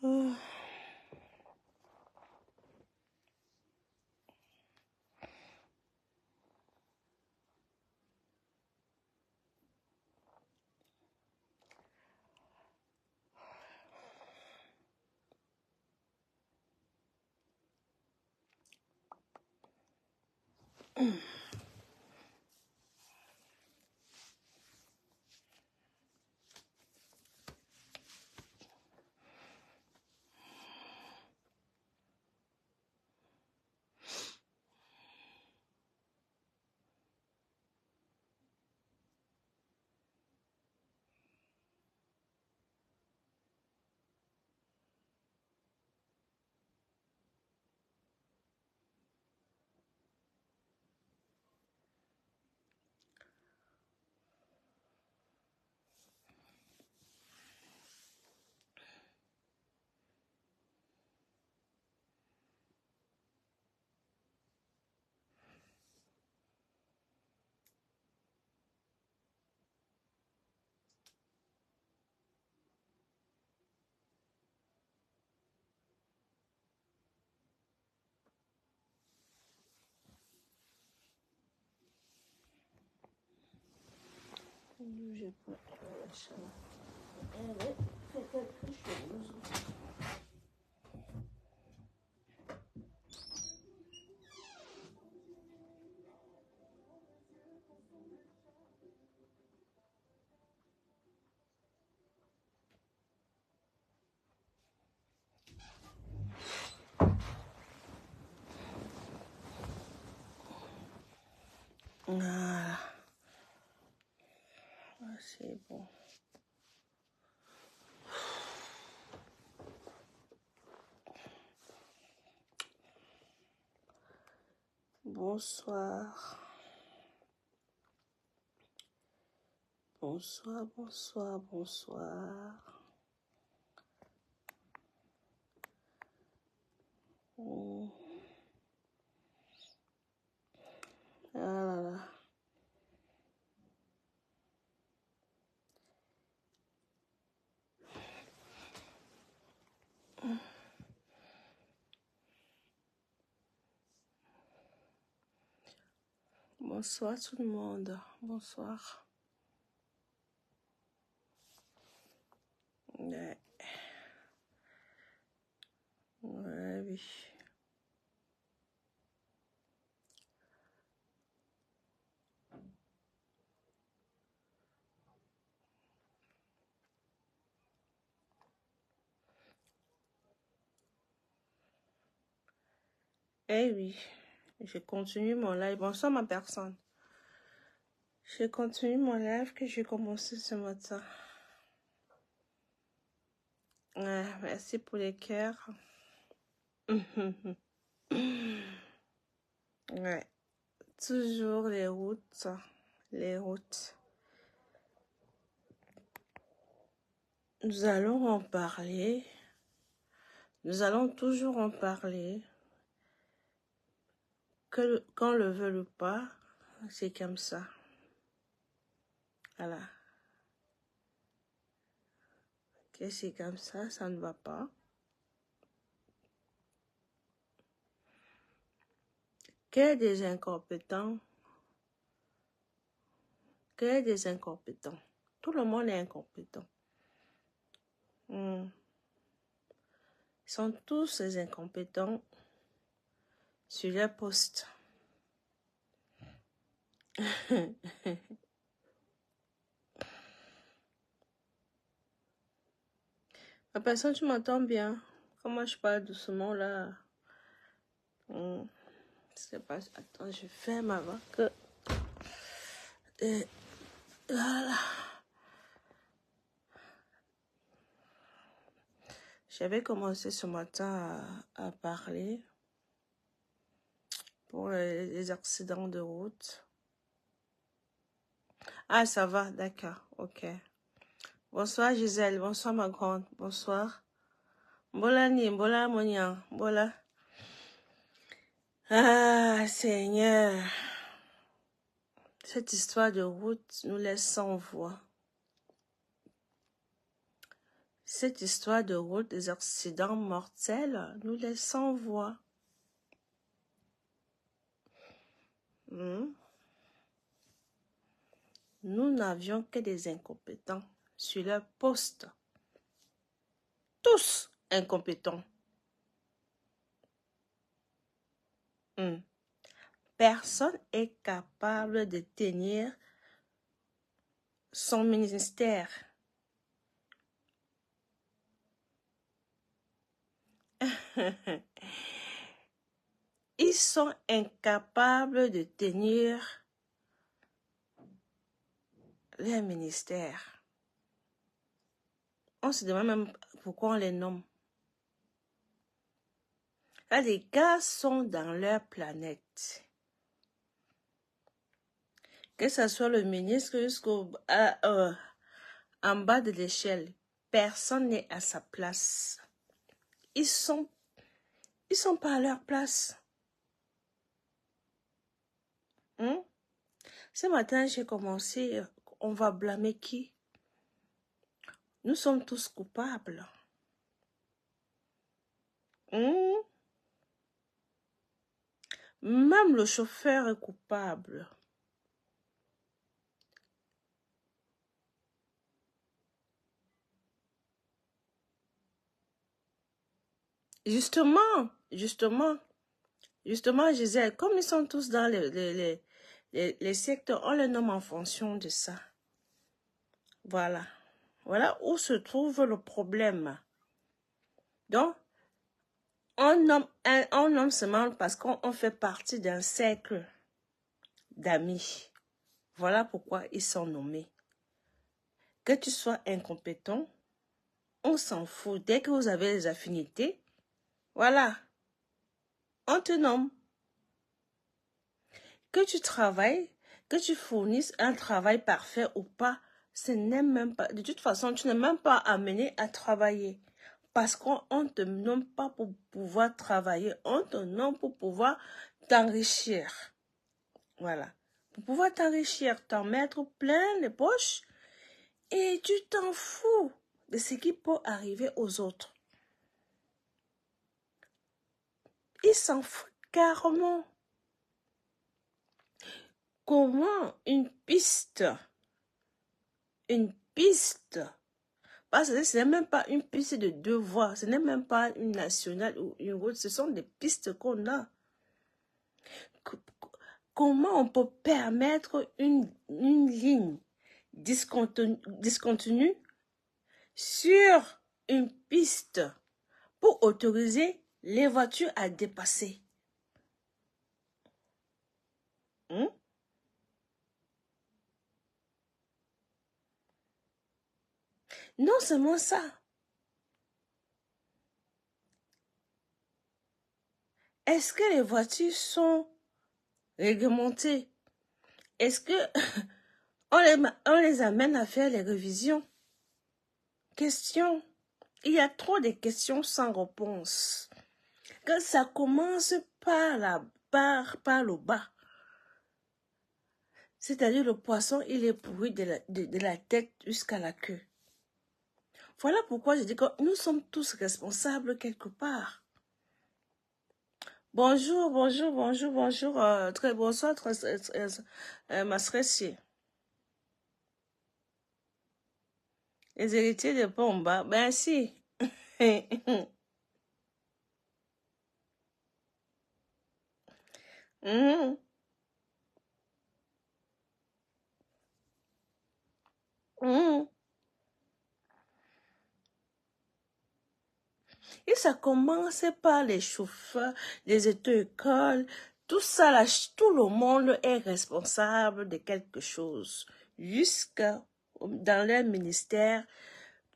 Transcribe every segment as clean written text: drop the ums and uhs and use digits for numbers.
Oh. J'ai pas la chaleur. Elle fait quelque chose. Voilà. Ah, c'est bon. Bonsoir. Bonsoir, bonsoir, bonsoir. Oh. Ah là là. Bonsoir tout le monde. Bonsoir. Ouais, ouais, oui. Eh oui, je continue mon live. Bonsoir ma personne. Je continue mon live que j'ai commencé ce matin. Ouais, merci pour les cœurs. Ouais, toujours les routes. Les routes. Nous allons en parler. Nous allons toujours en parler. Qu'on le veuille ou pas, c'est comme ça. Voilà. Que c'est comme ça ne va pas. Que des incompétents. Que des incompétents. Tout le monde est incompétent. Ils sont tous des incompétents sur les postes. La personne, tu m'entends bien? Comment je parle doucement là? C'est pas... Attends, je ferme avant que... Voilà. J'avais commencé ce matin à parler pour les accidents de route. Ah, ça va, d'accord, ok. Bonsoir Gisèle, bonsoir ma grande, bonsoir. Bola ni, bola monia, bola. Ah, Seigneur. Cette histoire de route nous laisse sans voix. cette histoire de route, des accidents mortels, nous les sans-voix. Nous n'avions que des incompétents sur leur poste. Tous incompétents. Personne est capable de tenir son ministère. Ils sont incapables de tenir leur ministère. On se demande même pourquoi on les nomme. Là, les gars sont dans leur planète. Que ce soit le ministre jusqu'au en bas de l'échelle, personne n'est à sa place. Ils sont pas à leur place. Ce matin, j'ai commencé, on va blâmer qui? Nous sommes tous coupables. Même le chauffeur est coupable. Justement, Gisèle, comme ils sont tous dans les secteurs, on les nomme en fonction de ça. Voilà. Voilà où se trouve le problème. Donc, on nomme seulement parce qu'on fait partie d'un cercle d'amis. Voilà pourquoi ils sont nommés. Que tu sois incompétent, on s'en fout. Dès que vous avez les affinités, voilà, on te nomme. Que tu travailles, que tu fournisses un travail parfait ou pas, ce n'est même pas, de toute façon, tu n'es même pas amené à travailler. Parce qu'on ne te nomme pas pour pouvoir travailler, on te nomme pour pouvoir t'enrichir. Voilà. Pour pouvoir t'enrichir, t'en mettre plein les poches et tu t'en fous de ce qui peut arriver aux autres. Ils s'en foutent carrément. Comment une piste, parce que ce n'est même pas une piste de 2 voies, ce n'est même pas une nationale ou une route, ce sont des pistes qu'on a. Comment on peut permettre une ligne discontinue sur une piste pour autoriser les voitures à dépasser? Non seulement ça. Est-ce que les voitures sont réglementées? Est-ce que on les amène à faire les révisions? Question. Il y a trop de questions sans réponse. Que ça commence par le bas. C'est-à-dire le poisson, il est pourri de la tête jusqu'à la queue. Voilà pourquoi je dis que nous sommes tous responsables quelque part. Bonjour, très bonsoir, ma stressée. Les héritiers de Pomba, ben si. Et ça commence par les chauffeurs, les auto-écoles, tout ça, là, tout le monde est responsable de quelque chose. Jusqu'à dans leur ministère,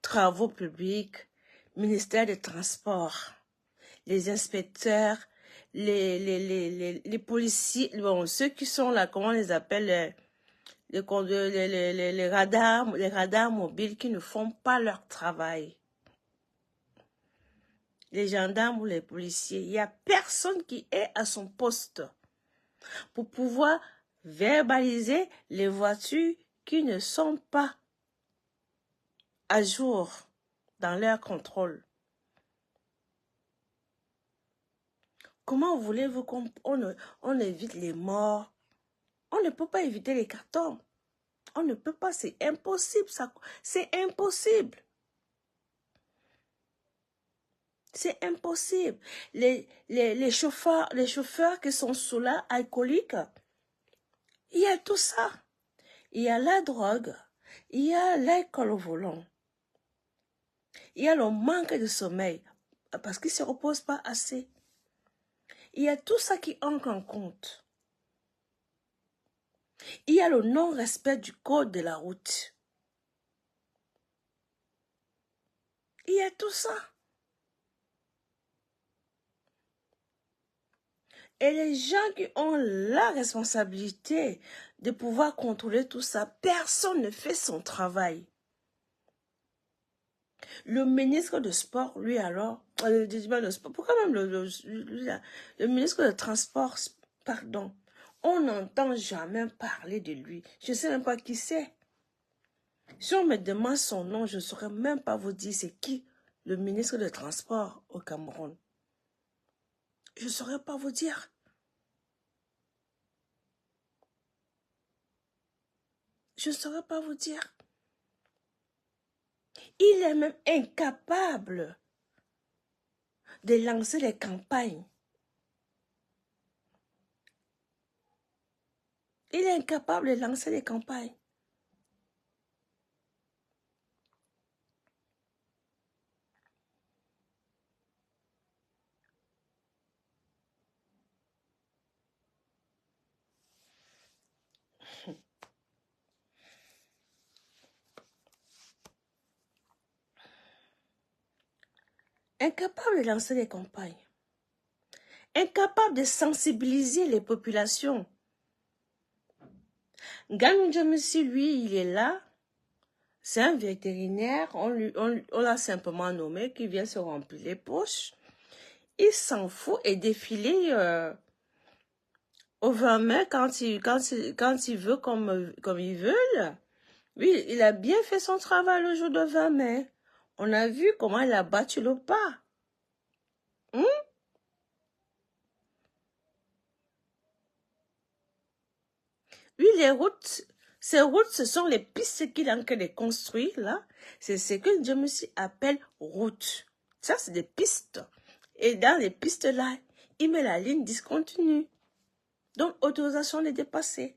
travaux publics, ministère des Transports, les inspecteurs, les policiers, bon, ceux qui sont là, comment on les appelle, les radars mobiles qui ne font pas leur travail. Les gendarmes ou les policiers, il n'y a personne qui est à son poste pour pouvoir verbaliser les voitures qui ne sont pas à jour. dans leur contrôle. Comment voulez-vous qu'on évite les morts? On ne peut pas éviter les cartons. On ne peut pas, c'est impossible. C'est impossible. C'est impossible. Les chauffeurs qui sont sous la alcoolique, il y a tout ça. Il y a la drogue, il y a l'alcool au volant. Il y a le manque de sommeil parce qu'ils ne se reposent pas assez. Il y a tout ça qui entre en compte. Il y a le non-respect du code de la route. Il y a tout ça. Et les gens qui ont la responsabilité de pouvoir contrôler tout ça, personne ne fait son travail. Le ministre de Sport, lui alors, de sport, pourquoi même le ministre de Transport, pardon, on n'entend jamais parler de lui. Je ne sais même pas qui c'est. Si on me demande son nom, je ne saurais même pas vous dire c'est qui le ministre de Transport au Cameroun. Je ne saurais pas vous dire. Je ne saurais pas vous dire. Il est même incapable de lancer les campagnes. Il est incapable de lancer les campagnes. Incapable de lancer les campagnes. Incapable de sensibiliser les populations. Ngan Djamisi, lui, il est là. C'est un vétérinaire. On l'a simplement nommé, qui vient se remplir les poches. Il s'en fout et défiler au 20 mai quand il veut, comme ils veulent. Oui, il a bien fait son travail le jour de 20 mai. On a vu comment il a battu le pas. Oui, ces routes, ce sont les pistes qu'il est en train de construire, là. C'est ce que Djamisi appelle route. Ça, c'est des pistes. Et dans les pistes-là, il met la ligne discontinue. Donc, autorisation de dépasser.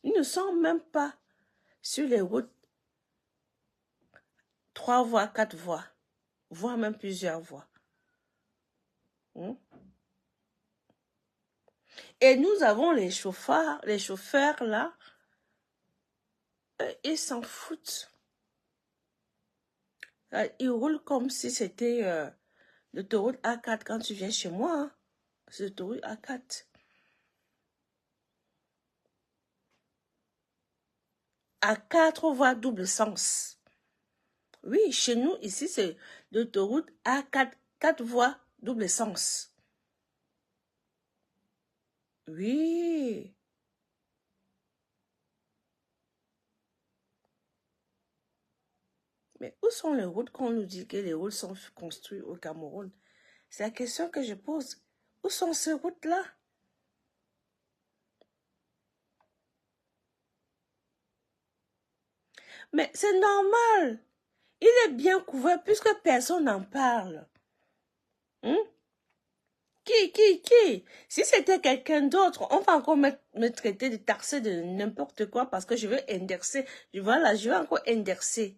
Ils ne sont même pas sur les routes 3 voies, 4 voies, voire même plusieurs voies. Et nous avons les chauffeurs là, ils s'en foutent. Ils roulent comme si c'était l'autoroute A4 quand tu viens chez moi. Hein. C'est l'autoroute A4. À 4 voies double sens. Oui, chez nous, ici, c'est l'autoroute A4, 4 voies double sens. Oui. Mais où sont les routes qu'on nous dit que les routes sont construites au Cameroun? C'est la question que je pose. Où sont ces routes-là? Mais c'est normal. Il est bien couvert puisque personne n'en parle. Qui? Si c'était quelqu'un d'autre, on va encore me traiter de taxer de n'importe quoi parce que je veux indexer. Voilà, je veux encore indexer.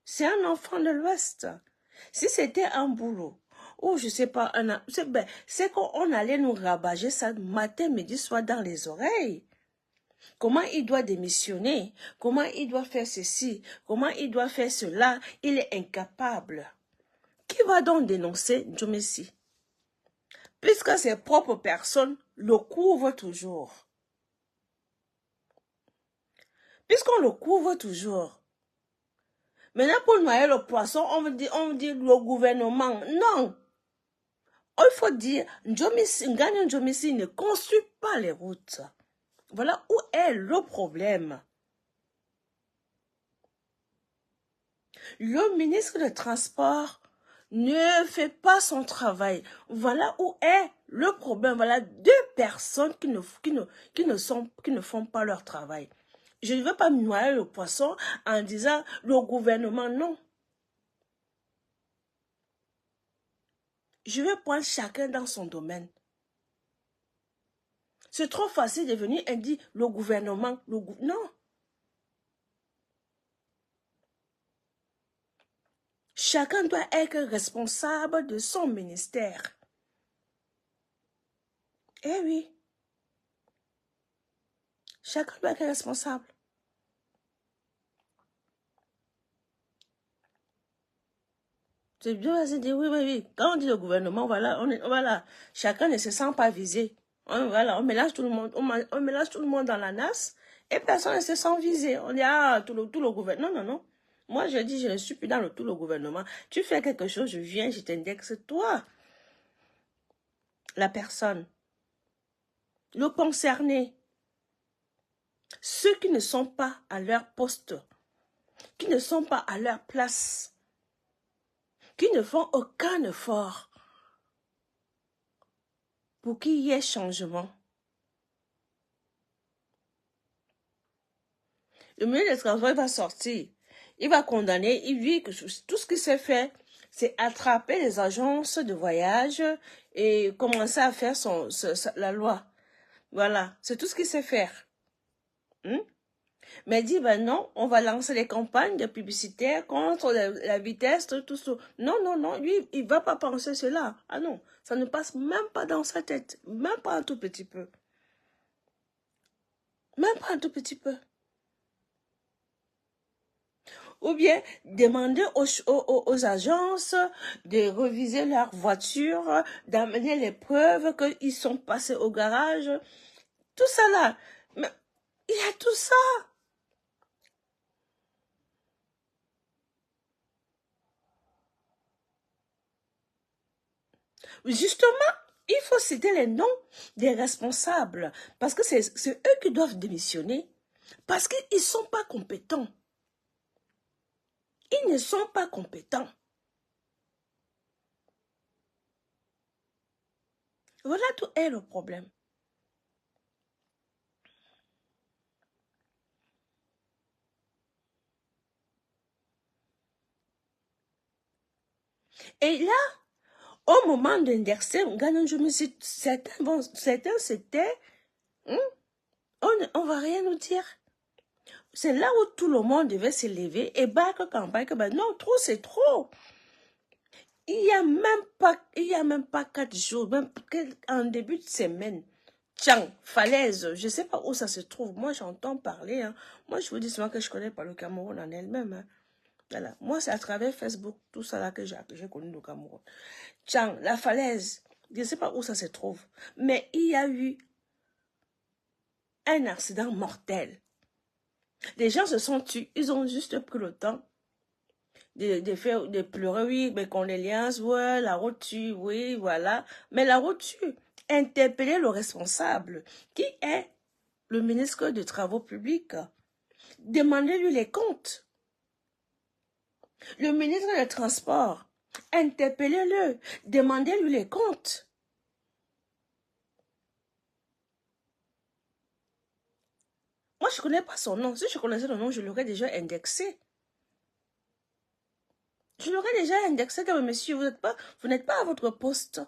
C'est un enfant de l'Ouest. Si c'était un boulot, ou je sais pas, c'est qu'on allait nous rabager ça matin, midi, soir dans les oreilles. Comment il doit démissionner? Comment il doit faire ceci? Comment il doit faire cela? Il est incapable. Qui va donc dénoncer Djamisi? Puisque ses propres personnes le couvrent toujours. Puisqu'on le couvre toujours. Maintenant, pour noyer le poisson, on me dit le gouvernement. Non. Il faut dire, Ngani Djamisi ne construit pas les routes. Voilà où est le problème. Le ministre des Transports ne fait pas son travail. Voilà où est le problème. Voilà deux personnes qui ne font pas leur travail. Je ne veux pas noyer le poisson en disant le gouvernement, non. Je vais prendre chacun dans son domaine. C'est trop facile de venir et dire le gouvernement, non. Chacun doit être responsable de son ministère. Eh oui. Chacun doit être responsable. C'est bien de dire oui. Quand on dit le gouvernement, voilà, chacun ne se sent pas visé. On mélange tout le monde, on mélange tout le monde dans la nasse et personne ne se sent visé. On dit tout le gouvernement. Non. Moi, je dis, je ne suis plus dans tout le gouvernement. Tu fais quelque chose, je viens, je t'indexe toi. La personne. Le concerné. Ceux qui ne sont pas à leur poste. Qui ne sont pas à leur place. Qui ne font aucun effort pour qu'il y ait changement. Le ministre des Transports va sortir. Il va condamner. Il dit que tout ce qu'il s'est fait, c'est attraper les agences de voyage et commencer à faire la loi. Voilà, c'est tout ce qu'il sait faire. Mais il dit, ben non, on va lancer des campagnes de publicitaires contre la vitesse, tout ça. Non, lui, il ne va pas penser cela. Ah non, ça ne passe même pas dans sa tête. Même pas un tout petit peu. Même pas un tout petit peu. Ou bien demander aux agences de reviser leur voiture, d'amener les preuves qu'ils sont passés au garage. Tout ça là. Mais il y a tout ça. Justement, il faut citer les noms des responsables. Parce que c'est eux qui doivent démissionner. Parce qu'ils ne sont pas compétents. Ils ne sont pas compétents. Voilà tout est le problème. Et là, au moment d'indexer, je me suis dit, certains c'était, on va rien nous dire. C'est là où tout le monde devait se lever et battre campagne que ben non, trop c'est trop. Il y a même pas 4 jours, même en début de semaine. Tiens, falaise, je ne sais pas où ça se trouve. Moi, j'entends parler. Hein. Moi, je vous dis souvent que je ne connais pas le Cameroun en elle-même. Hein. Voilà. Moi, c'est à travers Facebook, tout ça là que j'ai connu le Cameroun. Tiens, la falaise, je ne sais pas où ça se trouve. Mais il y a eu un accident mortel. Les gens se sont tués. Ils ont juste pris le temps de pleurer, oui, mes condoléances, ouais, la route tue, oui, voilà. Mais la route tue. Interpeller le responsable, qui est le ministre des Travaux publics. Demandez-lui les comptes. Le ministre des Transports, interpellez-le. Demandez-lui les comptes. Moi, je ne connais pas son nom. Si je connaissais le nom, je l'aurais déjà indexé. Je l'aurais déjà indexé comme monsieur, vous n'êtes pas à votre poste.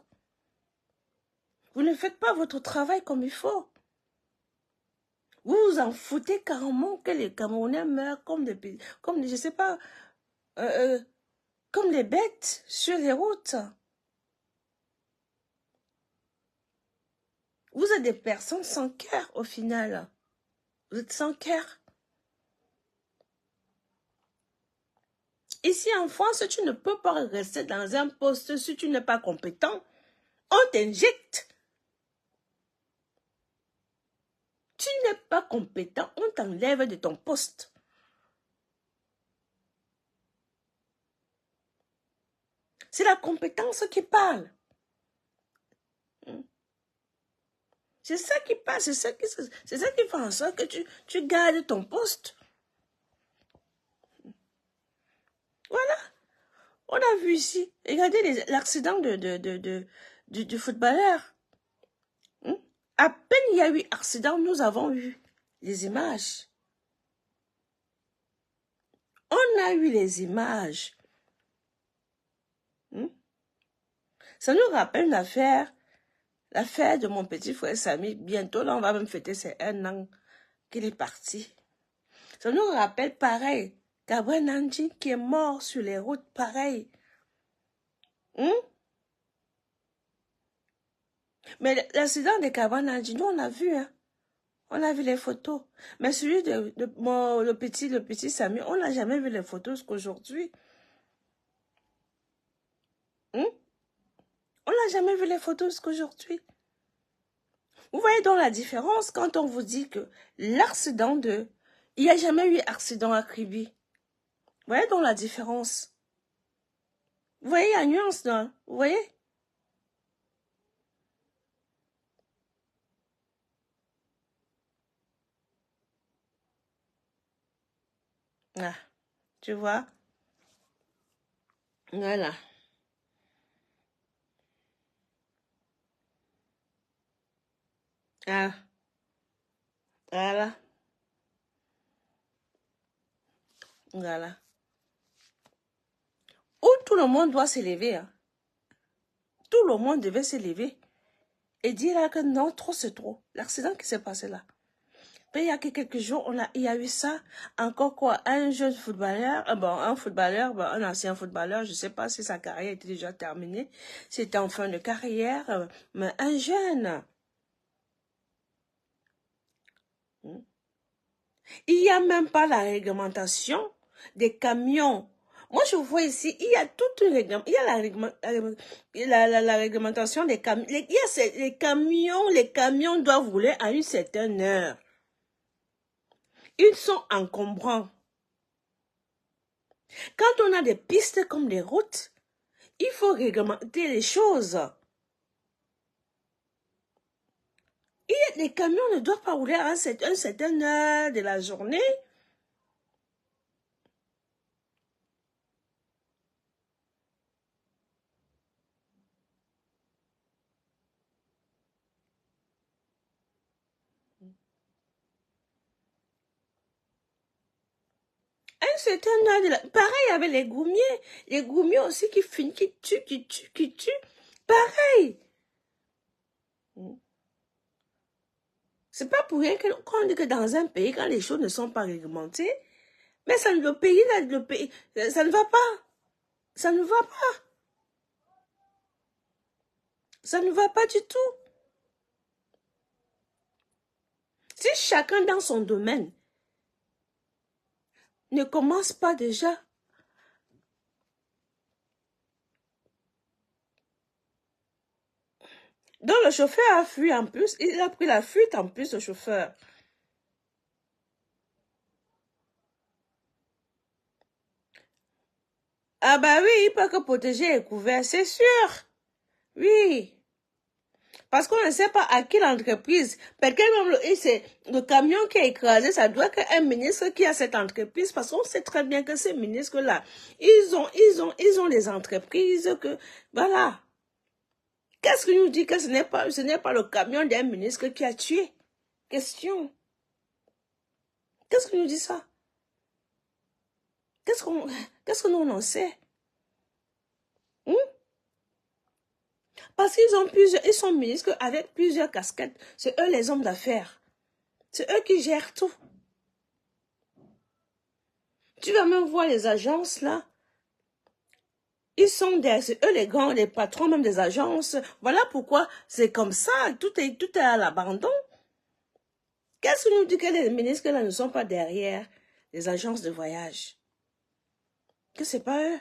Vous ne faites pas votre travail comme il faut. Vous vous en foutez carrément que les Camerounais meurent comme je sais pas, comme des bêtes sur les routes. Vous êtes des personnes sans cœur au final. Vous êtes sans cœur. Ici en France, tu ne peux pas rester dans un poste si tu n'es pas compétent. On t'injecte. Tu n'es pas compétent, on t'enlève de ton poste. C'est la compétence qui parle. C'est ça qui parle, c'est ça qui fait en sorte que tu gardes ton poste. Ouais, On a vu ici, regardez l'accident du footballeur. Hmm? À peine il y a eu accident, nous avons eu les images. On a eu les images. Hmm? Ça nous rappelle l'affaire de mon petit frère Samy. Bientôt, là, on va même fêter ses 1 an qu'il est parti. Ça nous rappelle pareil. Gabriel Nandji qui est mort sur les routes, pareil. Hmm? Mais l'accident de Gabriel Nandji, nous, on a vu, hein. On a vu les photos. Mais celui le petit Samy, on n'a jamais vu les photos jusqu'aujourd'hui. Hmm? On n'a jamais vu les photos jusqu'aujourd'hui. Vous voyez donc la différence quand on vous dit que l'accident de... Il n'y a jamais eu accident à Kribi. Vous voyez donc la différence. Vous voyez la nuance, non? Vous voyez? Ah, tu vois? Voilà. Ah, voilà. Voilà. Où tout le monde doit s'élever. Hein. Tout le monde devait s'élever. Et dire là que non, trop c'est trop. L'accident qui s'est passé là. Mais il y a que quelques jours, il y a eu ça. Encore quoi, un jeune footballeur, un footballeur, un ancien footballeur, je ne sais pas si sa carrière était déjà terminée. C'était en fin de carrière, mais un jeune. Il n'y a même pas la réglementation des camions. Moi, je vois ici, il y a toute une la réglementation des camions. Les camions doivent rouler à une certaine heure. Ils sont encombrants. Quand on a des pistes comme des routes, il faut réglementer les choses. Les camions ne doivent pas rouler à une certaine heure de la journée. Un certain heure de la... Pareil avec les goumiers. Les goumiers aussi qui finissent, qui tuent. Pareil. C'est pas pour rien qu'on dit que dans un pays, quand les choses ne sont pas réglementées, mais ça, le pays, ça ne va pas. Ça ne va pas. Ça ne va pas du tout. Si chacun dans son domaine ne commence pas déjà. Donc le chauffeur a fui en plus, il a pris la fuite en plus, le chauffeur. Ah bah oui, il peut que protéger et couvert, c'est sûr. Oui. Parce qu'on ne sait pas à quelle entreprise. Peut-être même le camion qui a écrasé, ça doit être un ministre qui a cette entreprise. Parce qu'on sait très bien que ces ministres-là, ils ont des entreprises que, voilà. Qu'est-ce qui nous dit que ce n'est pas le camion d'un ministre qui a tué? Question. Qu'est-ce qui nous dit ça? Qu'est-ce que nous en sait? Parce ils sont ministres avec plusieurs casquettes. C'est eux les hommes d'affaires. C'est eux qui gèrent tout. Tu vas même voir les agences là. C'est eux les grands, les patrons même des agences. Voilà pourquoi c'est comme ça. Tout est à l'abandon. Qu'est-ce que nous dit que les ministres là ne sont pas derrière les agences de voyage? Que c'est pas eux.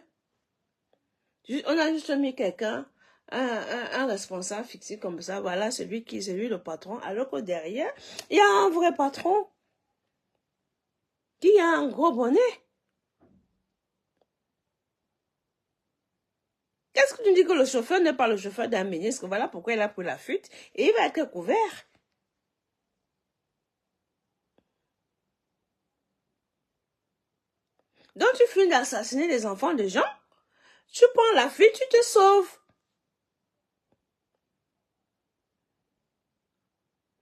On a juste mis quelqu'un, un responsable fixé comme ça. Voilà, c'est lui le patron. Alors que derrière, il y a un vrai patron qui a un gros bonnet. Qu'est-ce que tu dis que le chauffeur n'est pas le chauffeur d'un ministre? Voilà pourquoi il a pris la fuite et il va être couvert. Donc tu finis d'assassiner les enfants de gens, Tu prends la fuite, tu te sauves.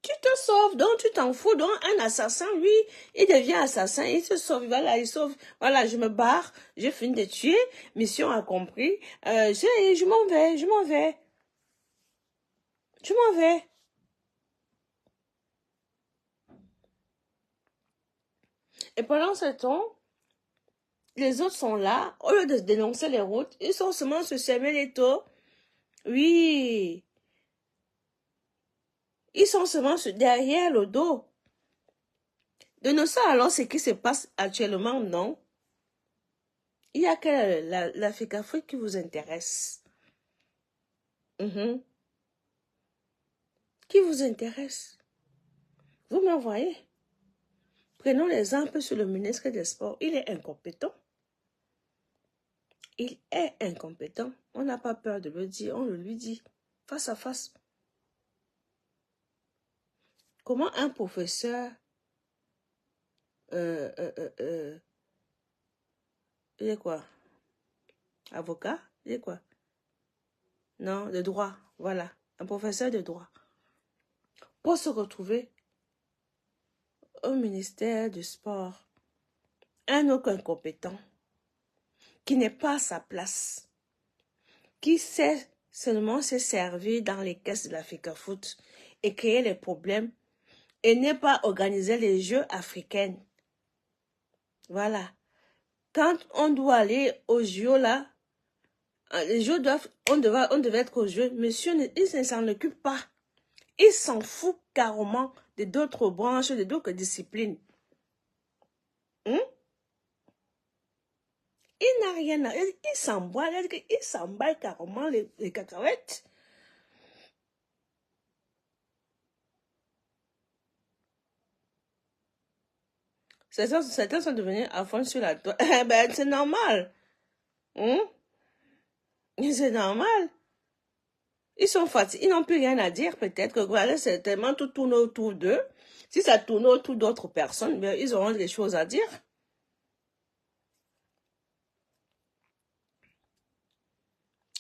Tu te sauves, donc tu t'en fous. Donc un assassin, lui, il devient assassin, il se sauve, voilà, il sauve. Voilà, je me barre, je finis de tuer, mission accomplie. Je m'en vais, je m'en vais. Je m'en vais. Et pendant ce temps, les autres sont là, au lieu de dénoncer les routes, ils sont seulement se semer les taux. Oui, ils sont seulement derrière le dos. Dénoncer alors ce qui se passe actuellement, non. Il y a que l'Afrique qui vous intéresse. Qui vous intéresse. Vous m'envoyez. Prenons l'exemple sur le ministre des Sports. Il est incompétent. Il est incompétent. On n'a pas peur de le dire. On le lui dit face à face. Comment un professeur il est quoi? Avocat? Il est quoi? Non, de droit. Voilà. Un professeur de droit. Pour se retrouver au ministère du Sport. Un autre incompétent qui n'est pas à sa place. Qui sait seulement se servir dans les caisses de l'Africa Foot et créer les problèmes et n'est pas organiser les Jeux africains. Voilà. Quand on doit aller aux Jeux là, les Jeux on devait être aux Jeux, monsieur, il ne s'en occupe pas. Il s'en fout carrément de d'autres branches, de d'autres disciplines. Il n'a rien à... Il s'emballe carrément les cacahuètes. Certains sont devenus à fond sur la toile. Ben, c'est normal. C'est normal. Ils sont fatigués. Ils n'ont plus rien à dire, peut-être que voilà, c'est tellement tout tourne autour d'eux. Si ça tourne autour d'autres personnes, ben, ils auront des choses à dire.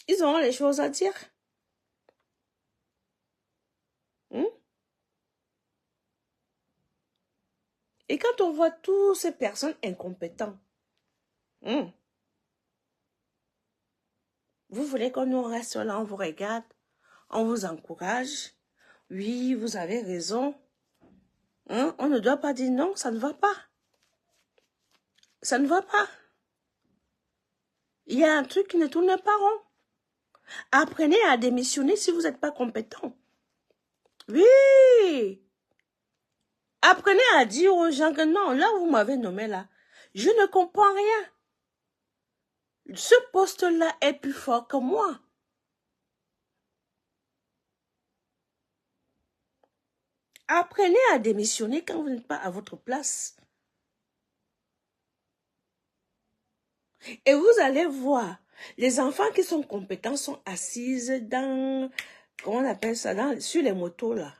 Ils auront des choses à dire. Et quand on voit toutes ces personnes incompétentes, vous voulez qu'on nous reste là, on vous regarde, on vous encourage. Oui, vous avez raison. On ne doit pas dire non, ça ne va pas. Ça ne va pas. Il y a un truc qui ne tourne pas rond. Apprenez à démissionner si vous n'êtes pas compétent. Oui. Apprenez à dire aux gens que non, là où vous m'avez nommé là, je ne comprends rien. Ce poste-là est plus fort que moi. Apprenez à démissionner quand vous n'êtes pas à votre place. Et vous allez voir, les enfants qui sont compétents sont assises dans, comment on appelle ça, sur les motos là.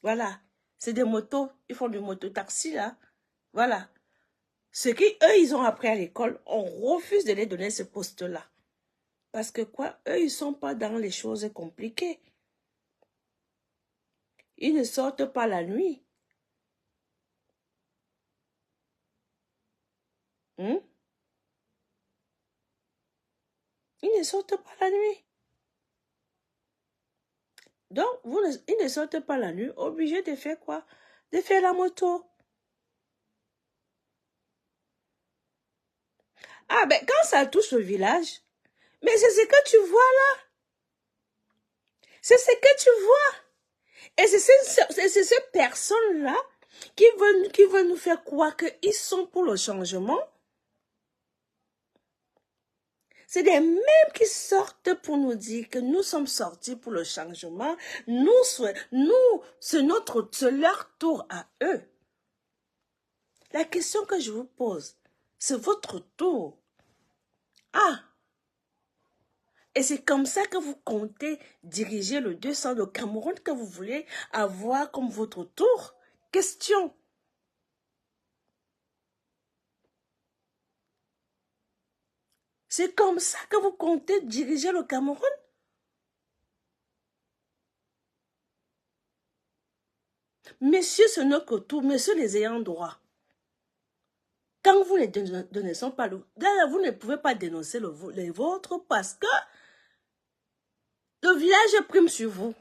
Voilà. C'est des motos, ils font du mototaxi là. Voilà. Ce qu'eux, ils ont appris à l'école, on refuse de les donner ce poste-là. Parce que quoi, eux, ils ne sont pas dans les choses compliquées. Ils ne sortent pas la nuit. Ils ne sortent pas la nuit. Donc, ils ne sortent pas la nuit, obligés de faire quoi? De faire la moto. Ah ben, quand ça touche le village, mais c'est ce que tu vois là. C'est ce que tu vois. Et c'est ces personnes-là qui veulent nous faire croire qu'ils sont pour le changement. C'est des mêmes qui sortent pour nous dire que nous sommes sortis pour le changement. C'est leur tour à eux. La question que je vous pose, c'est votre tour. Ah! Et c'est comme ça que vous comptez diriger le 200 de Cameroun que vous voulez avoir comme votre tour? Question. C'est comme ça que vous comptez diriger le Cameroun? Messieurs, ce n'est que tout, messieurs les ayants droit. Quand vous ne dénoncez pas, d'ailleurs, vous ne pouvez pas dénoncer les vôtres parce que le village prime sur vous.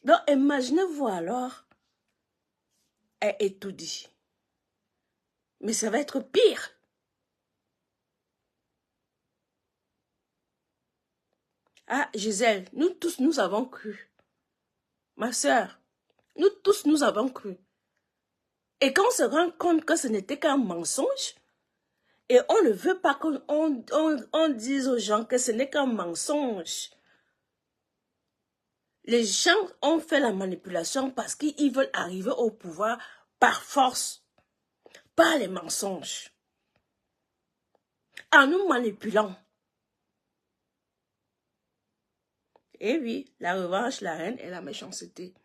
Donc, imaginez-vous alors, et tout dit. Mais ça va être pire. Ah, Gisèle, nous tous, nous avons cru. Ma sœur, nous tous, nous avons cru. Et quand on se rend compte que ce n'était qu'un mensonge, et on ne veut pas qu'on dise aux gens que ce n'est qu'un mensonge. Les gens ont fait la manipulation parce qu'ils veulent arriver au pouvoir par force, par les mensonges, en nous manipulant. Et oui, la revanche, la haine et la méchanceté.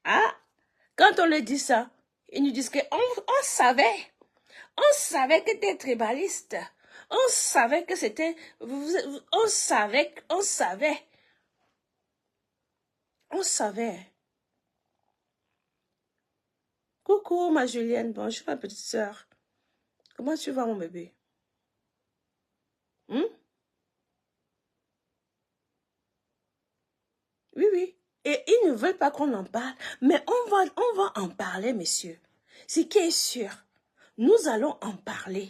Ah, quand on leur dit ça, ils nous disent qu'on savait. On savait que t'es tribaliste. On savait que c'était... On savait. On savait. Coucou, ma Julienne. Bonjour, ma petite sœur. Comment tu vas, mon bébé? Oui, oui. Et ils ne veulent pas qu'on en parle. Mais on va en parler, messieurs. Ce qui est sûr, nous allons en parler.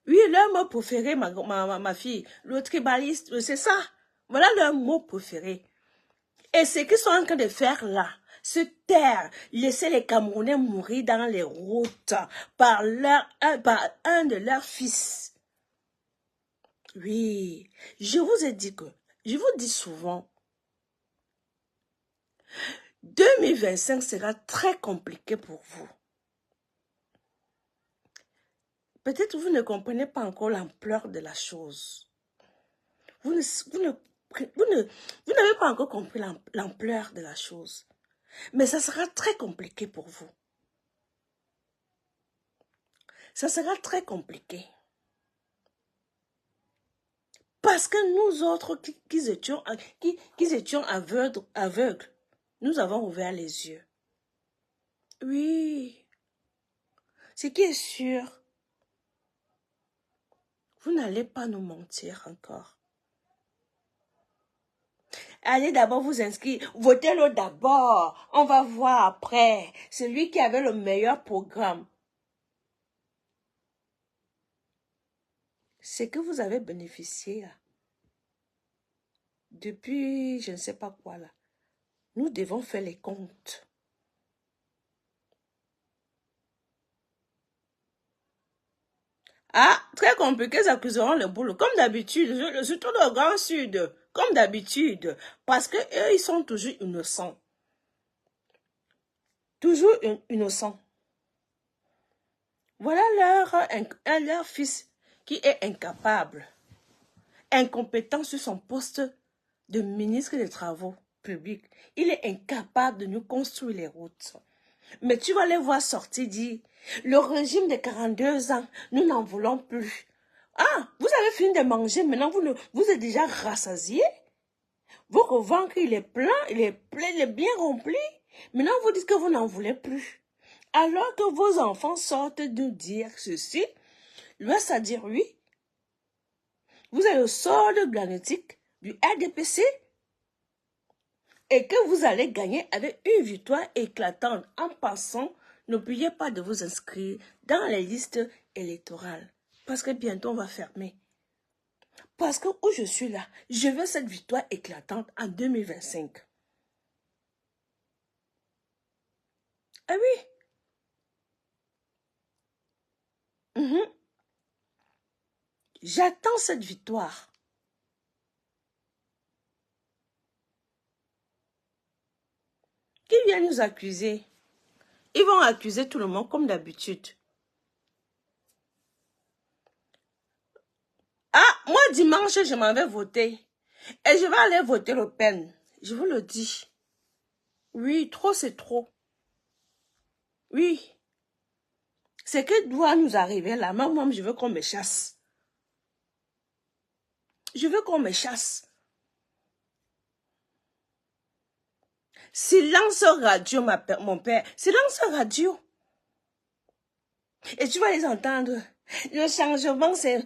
Oui, leur mot préféré, ma fille, le tribaliste, c'est ça. Voilà leur mot préféré. Et ce qu'ils sont en train de faire là, se taire, laisser les Camerounais mourir dans les routes par un de leurs fils. Oui, je vous ai dit que, je vous dis souvent, 2025 sera très compliqué pour vous. Peut-être vous ne comprenez pas encore l'ampleur de la chose. Vous n'avez pas encore compris l'ampleur de la chose. Mais ça sera très compliqué pour vous. Ça sera très compliqué. Parce que nous autres qui étions aveugles, nous avons ouvert les yeux. Oui. Ce qui est sûr, vous n'allez pas nous mentir encore. Allez d'abord vous inscrire. Votez-le d'abord. On va voir après. Celui qui avait le meilleur programme. C'est que vous avez bénéficié là. Depuis je ne sais pas quoi là. Nous devons faire les comptes. Ah, très compliqué, ils accuseront le boulot. Comme d'habitude, surtout le Grand Sud. Comme d'habitude. Parce que eux, ils sont toujours innocents. Toujours innocents. Voilà leur fils qui est incapable. Incompétent sur son poste de ministre des Travaux publics. Il est incapable de nous construire les routes. Mais tu vas les voir sortir dire, le régime de 42 ans, nous n'en voulons plus. Ah, vous avez fini de manger, maintenant vous êtes déjà rassasié. Vos ventre, il est plein, il est bien rempli. Maintenant, vous dites que vous n'en voulez plus. Alors que vos enfants sortent de dire ceci, l'Ouest à dire oui. Vous avez le solde magnétique du RDPC et que vous allez gagner avec une victoire éclatante en passant. N'oubliez pas de vous inscrire dans les listes électorales parce que bientôt on va fermer. Parce que où je suis là, je veux cette victoire éclatante en 2025. Ah oui. J'attends cette victoire. Qui vient nous accuser? Ils vont accuser tout le monde comme d'habitude. Ah, moi dimanche, je m'en vais voter. Et je vais aller voter Le Pen. Je vous le dis. Oui, trop c'est trop. Oui. C'est que doit nous arriver là. Moi, je veux qu'on me chasse. Je veux qu'on me chasse. Silence radio, mon père. Silence radio. Et tu vas les entendre. Le changement, c'est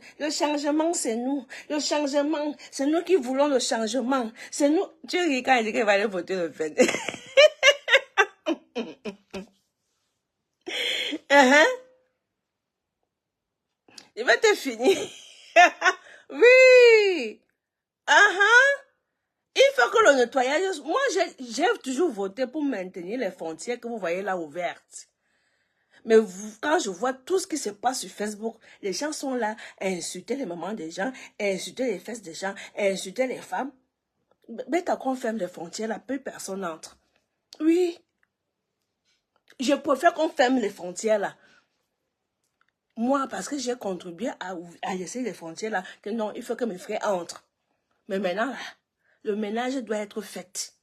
nous. Le changement, c'est nous qui voulons le changement. C'est nous. Tu ris quand il dit qu'il va aller voter le 20. Il va te finir. Oui. Il faut que le nettoyage... Moi, j'ai toujours voté pour maintenir les frontières que vous voyez là ouvertes. Mais quand je vois tout ce qui se passe sur Facebook, les gens sont là à insulter les mamans des gens, à insulter les fesses des gens, à insulter les femmes. Mais quand on ferme les frontières, là, plus personne n'entre. Oui. Je préfère qu'on ferme les frontières là. Moi, parce que j'ai contribué à laisser les frontières là, que non, il faut que mes frères entrent. Mais maintenant, là, le ménage doit être fait.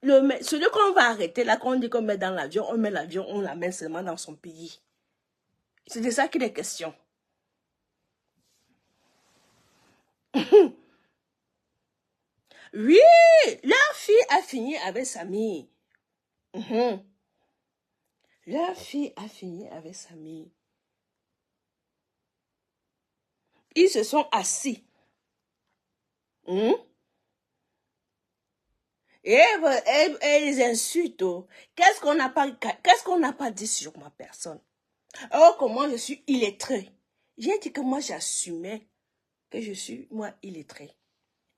Celui qu'on va arrêter, là, qu'on dit qu'on met dans l'avion, on met l'avion, on l'amène seulement dans son pays. C'est de ça qu'il est question. Oui, leur fille a fini avec Samy. Leur fille a fini avec Samy. Ils se sont assis. Et ils insultent. Qu'est-ce qu'on n'a pas dit sur ma personne? Oh, comment je suis illettrée. J'ai dit que moi, j'assumais que je suis, moi, illettrée.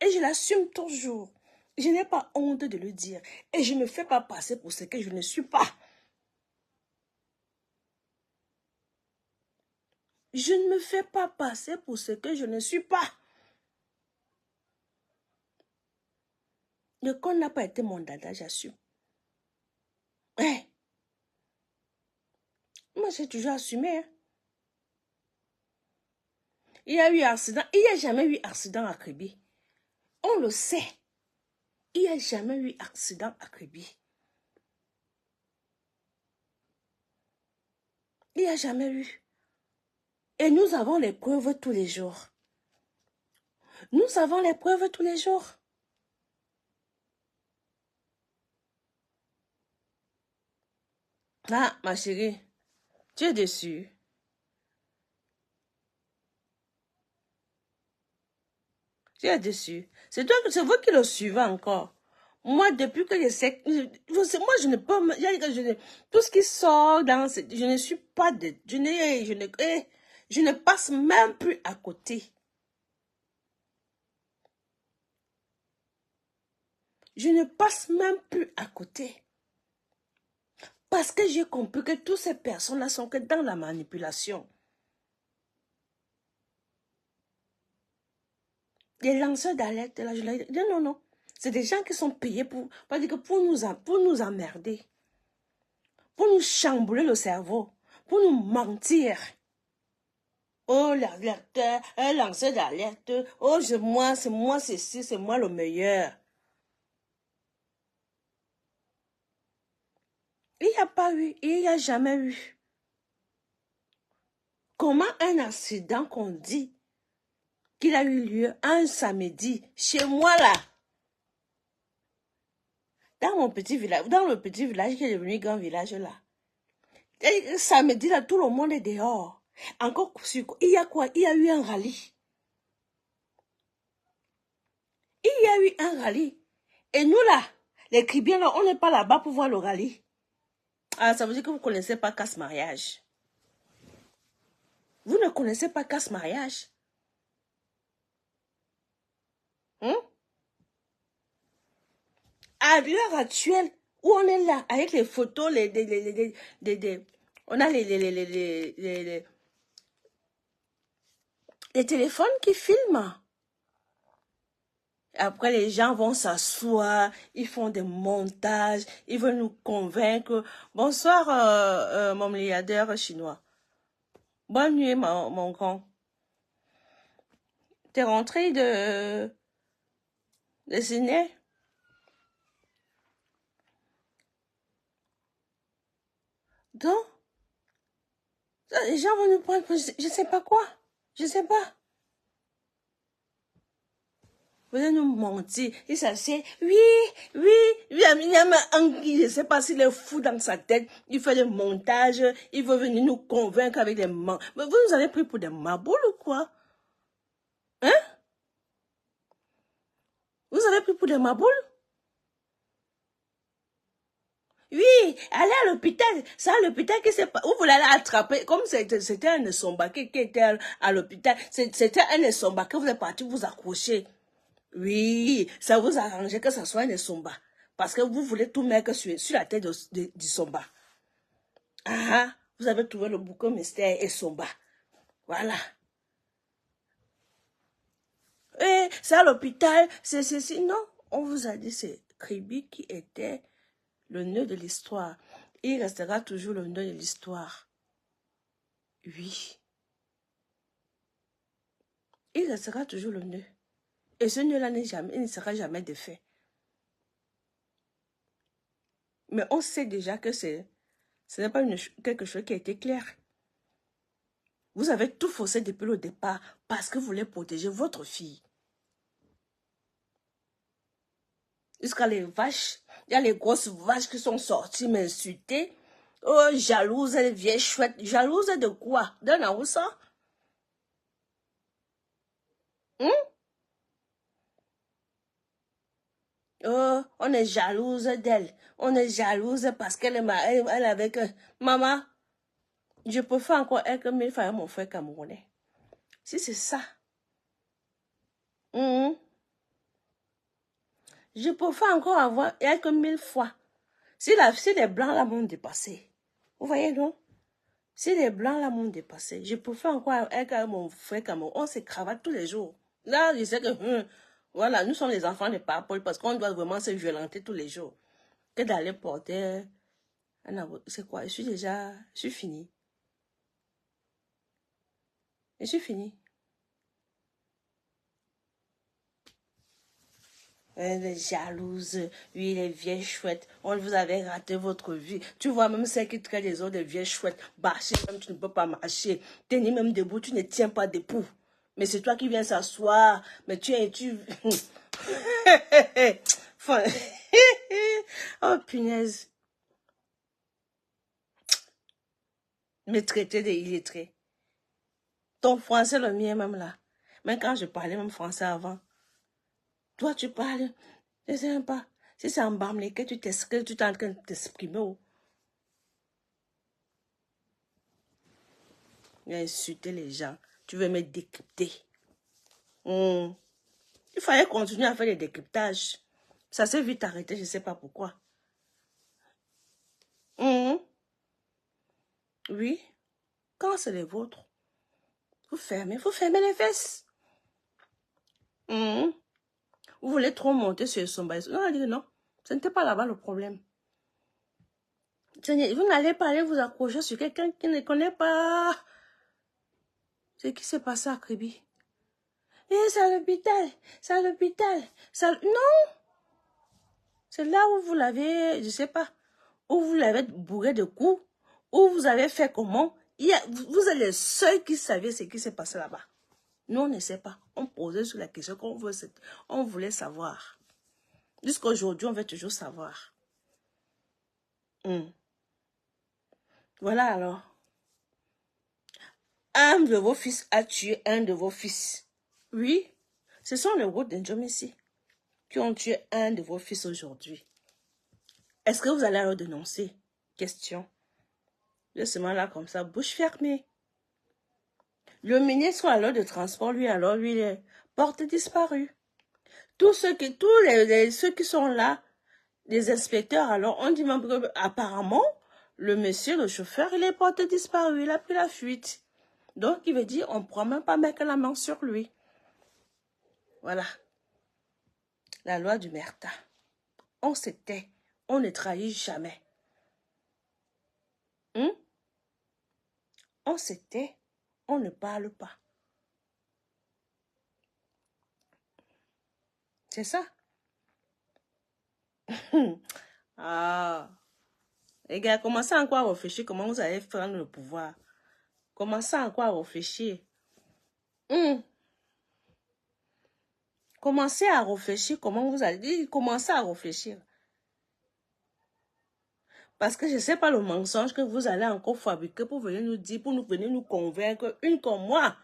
Et je l'assume toujours. Je n'ai pas honte de le dire. Et je ne me fais pas passer pour ce que je ne suis pas. Je ne me fais pas passer pour ce que je ne suis pas. Le con n'a pas été mon dada, j'assume. Ouais. Moi, j'ai toujours assumé. Hein. Il y a eu accident. Il n'y a jamais eu accident à Kribi. On le sait. Il n'y a jamais eu accident à Kribi. Il n'y a jamais eu. Et nous avons les preuves tous les jours. Nous avons les preuves tous les jours. Ah, ma chérie, tu es déçue. Tu es déçue. C'est vous qui le suivez encore. Moi, depuis que je sais... Moi, je ne peux... tout ce qui sort dans... Je ne suis pas de... Je ne passe même plus à côté. Je ne passe même plus à côté. Parce que j'ai compris que toutes ces personnes-là sont que dans la manipulation. Les lanceurs d'alerte, là, je leur dis, non, non. C'est des gens qui sont payés pour nous emmerder. Pour nous chambouler le cerveau. Pour nous mentir. Oh, l'alerteur, un lanceur d'alerte. Oh, c'est moi, ceci, c'est moi le meilleur. Il n'y a pas eu, il n'y a jamais eu. Comment un accident qu'on dit qu'il a eu lieu un samedi, chez moi là, dans mon petit village, dans le petit village qui est devenu grand village là. Et samedi là, tout le monde est dehors. Encore, il y a quoi? Il y a eu un rallye. Il y a eu un rallye. Et nous là, les Cribiens là, on n'est pas là-bas pour voir le rallye. Ah, ça veut dire que vous ne connaissez pas casse-mariage. Vous ne connaissez pas casse-mariage. À l'heure actuelle, où on est là, avec les photos, on a les téléphones qui filment. Après, les gens vont s'asseoir, ils font des montages, ils veulent nous convaincre. Bonsoir, mon milliardaire chinois. Bonne nuit, mon grand. T'es rentré de Sydney? Donc, les gens vont nous prendre pour je sais pas quoi. Je sais pas. Vous allez nous mentir. Il s'assied. Oui, oui, oui. Il y a même un qui, je ne sais pas s'il est fou dans sa tête. Il fait des montages. Il veut venir nous convaincre avec des mains. Mais vous nous avez pris pour des maboules ou quoi? Hein? Vous avez pris pour des maboules? Oui, allez à l'hôpital. C'est à l'hôpital que c'est pas. Vous voulez aller attraper. Comme c'était un Essomba qui était à l'hôpital. C'était un Essomba que vous êtes parti vous accrocher. Oui, ça vous arrangeait que ça soit un Essomba. Parce que vous voulez tout mettre sur la tête du Somba. Ah, vous avez trouvé le bouquin mystère Essomba. Voilà. Et c'est à l'hôpital. C'est. Non, on vous a dit c'est Kribi qui était le nœud de l'histoire. Il restera toujours le nœud de l'histoire. Oui. Il restera toujours le nœud. Et ce nœud-là il ne sera jamais défait. Mais on sait déjà que ce n'est pas quelque chose qui a été clair. Vous avez tout faussé depuis le départ parce que vous voulez protéger votre fille. Jusqu'à les vaches, il y a les grosses vaches qui sont sorties m'insulter. Oh, jalouse, les vieilles chouettes. Jalouse de quoi? D'un Aoussa? Oh, on est jalouse d'elle. On est jalouse parce qu'elle elle avec... Maman, je peux faire encore elle que 1000 fois mon frère camerounais. Si c'est ça. Je peux faire encore avoir elle que 1000 fois. Si les blancs là m'ont dépassé. Vous voyez, non? Si les blancs là m'ont dépassé, je peux faire encore elle que mon frère camerounais. On se cravate tous les jours. Là, je sais que... voilà, nous sommes les enfants de Papol parce qu'on doit vraiment se violenter tous les jours. Que d'aller porter... C'est quoi? Je suis fini. Je suis fini. Elle est jalouse. Oui, les vieilles chouettes. On vous avait raté votre vie. Tu vois, même celles qui traitent les autres des vieilles chouettes. Marcher, même tu ne peux pas marcher. Tenir même debout, tu ne tiens pas debout. Mais c'est toi qui viens s'asseoir. Mais tu... Oh, punaise. Me traiter de illettré. Ton français, le mien même là. Même quand je parlais même français avant. Toi, tu parles, je ne sais même pas. Si c'est en bamlé que tu es en train de t'exprimer. Oh. Tu as insulté les gens. Tu veux me décrypter. Il fallait continuer à faire des décryptages. Ça s'est vite arrêté, je ne sais pas pourquoi. Oui. Quand c'est les vôtres, vous fermez les fesses. Vous voulez trop monter sur son bail. Non, elle dit non. Ce n'était pas là-bas le problème. Vous n'allez pas aller vous accrocher sur quelqu'un qui ne connaît pas ce qui s'est passé à Kribi. Et c'est à l'hôpital. C'est à l'hôpital. Non. C'est là où vous l'avez, je ne sais pas, où vous l'avez bourré de coups, où vous avez fait comment. Vous êtes les seuls qui savaient ce qui s'est passé là-bas. Nous, on ne sait pas. On posait sur la question on voulait savoir. Jusqu'à aujourd'hui, on veut toujours savoir. Voilà alors. Un de vos fils a tué un de vos fils. Oui, ce sont les routes d'Indjomessi qui ont tué un de vos fils aujourd'hui. Est-ce que vous allez le dénoncer? Question. Laissez-moi là comme ça, bouche fermée. Le ministre alors de transport, lui, il est porte disparu. Tous ceux qui sont là, les inspecteurs, alors, on dit même que, apparemment, le monsieur, le chauffeur, il est porte disparu, il a pris la fuite. Donc, il veut dire, on ne pourra même pas mettre la main sur lui. Voilà. La loi du Merta. On se tait, on ne trahit jamais. On se tait, on ne parle pas. C'est ça. Ah. Les gars, commencez encore à réfléchir comment vous allez prendre le pouvoir. Commencez encore à réfléchir. Commencez à réfléchir comment vous allez... Commencez à réfléchir. Parce que je ne sais pas le mensonge que vous allez encore fabriquer pour venir nous dire, pour nous venir nous convaincre, une comme moi,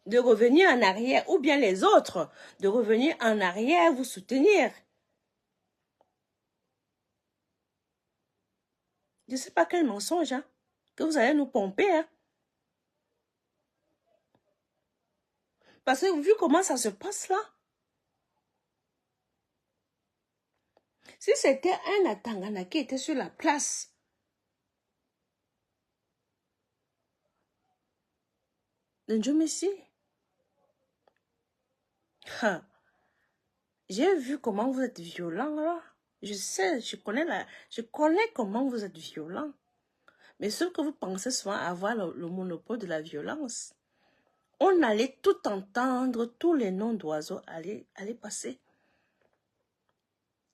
de revenir en arrière, ou bien les autres, de revenir en arrière, vous soutenir. Je ne sais pas quel mensonge, hein, que vous allez nous pomper, hein. Parce que vu comment ça se passe là, si c'était un Atangana qui était sur la place, de Dieu merci. J'ai vu comment vous êtes violent là. Je sais, je connais comment vous êtes violent. Mais ce que vous pensez souvent avoir le monopole de la violence, on allait tout entendre, tous les noms d'oiseaux allaient passer.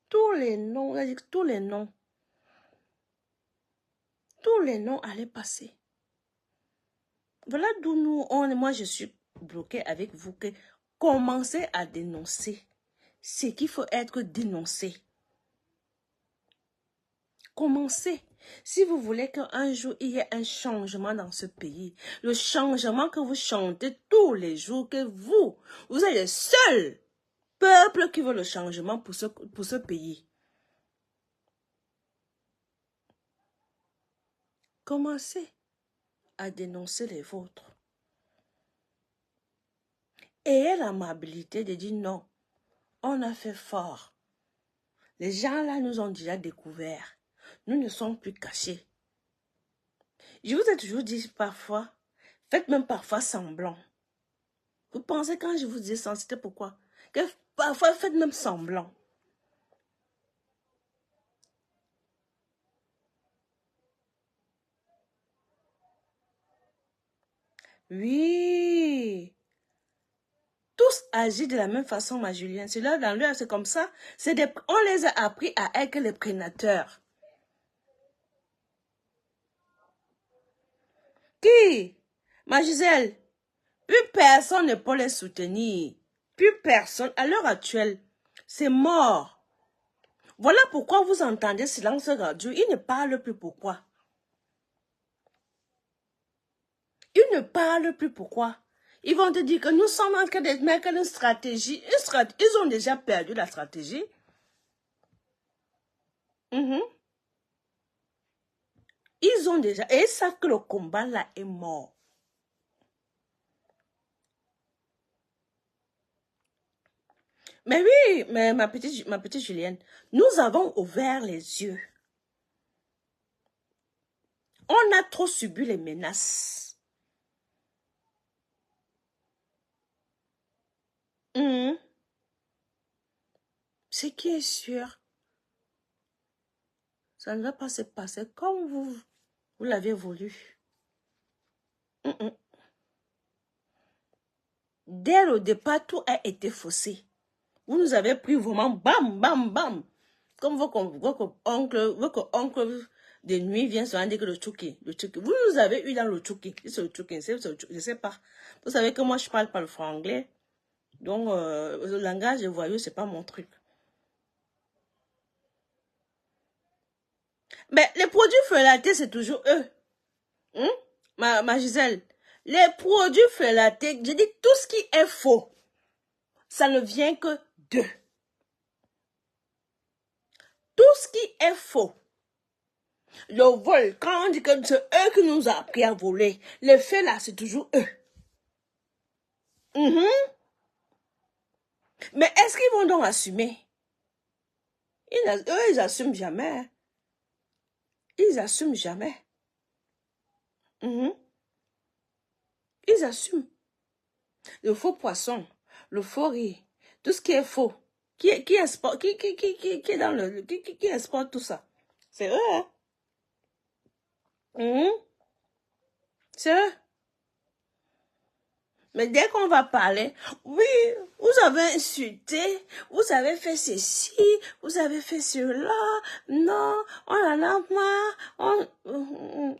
Tous les noms, tous les noms. Tous les noms allaient passer. Voilà d'où moi je suis bloquée avec vous, que commencez à dénoncer ce qu'il faut être dénoncé. Commencez. Si vous voulez qu'un jour il y ait un changement dans ce pays, le changement que vous chantez tous les jours, que vous êtes le seul peuple qui veut le changement pour ce pays. Commencez à dénoncer les vôtres. Ayez l'amabilité de dire non, on a fait fort. Les gens là nous ont déjà découvert. Nous ne sommes plus cachés. Je vous ai toujours dit parfois, faites même parfois semblant. Vous pensez quand je vous dis ça, c'était pourquoi? Que parfois faites même semblant. Oui. Tous agissent de la même façon, ma Julienne. C'est là, dans l'heure, c'est comme ça. On les a appris à être les prédateurs. Qui? Ma Gisèle, plus personne ne peut les soutenir. Plus personne. À l'heure actuelle, c'est mort. Voilà pourquoi vous entendez silence radio. Ils ne parlent plus pourquoi. Ils ne parlent plus pourquoi. Ils vont te dire que nous sommes en train de mettre une stratégie. Ils ont déjà perdu la stratégie. Ils ont déjà... Et ils savent que le combat là est mort. Mais oui, mais ma petite Julienne, nous avons ouvert les yeux. On a trop subi les menaces. Ce qui est sûr, ça ne va pas se passer comme vous l'avez voulu. Dès le départ, tout a été faussé. Vous nous avez pris vraiment bam, bam, bam. Comme votre oncle de nuit vient se dire que le Tchouki. Vous nous avez eu dans le Tchouki. C'est le Tchouki, je ne sais pas. Vous savez que moi, je ne parle pas le franglais. Donc, le langage de voyou, ce n'est pas mon truc. Mais les produits felatés, c'est toujours eux. Ma Gisèle, les produits felatés, je dis tout ce qui est faux, ça ne vient que d'eux. Tout ce qui est faux. Le vol, quand on dit que c'est eux qui nous ont appris à voler, les faits là, c'est toujours eux. Mais est-ce qu'ils vont donc assumer? Eux, ils n'assument jamais. Ils n'assument jamais. Ils assument. Le faux poisson, le faux riz, tout ce qui est faux. Qui exporte tout ça? C'est eux, hein? C'est eux. Mais dès qu'on va parler, oui, vous avez insulté, vous avez fait ceci, vous avez fait cela, non, on en a marre,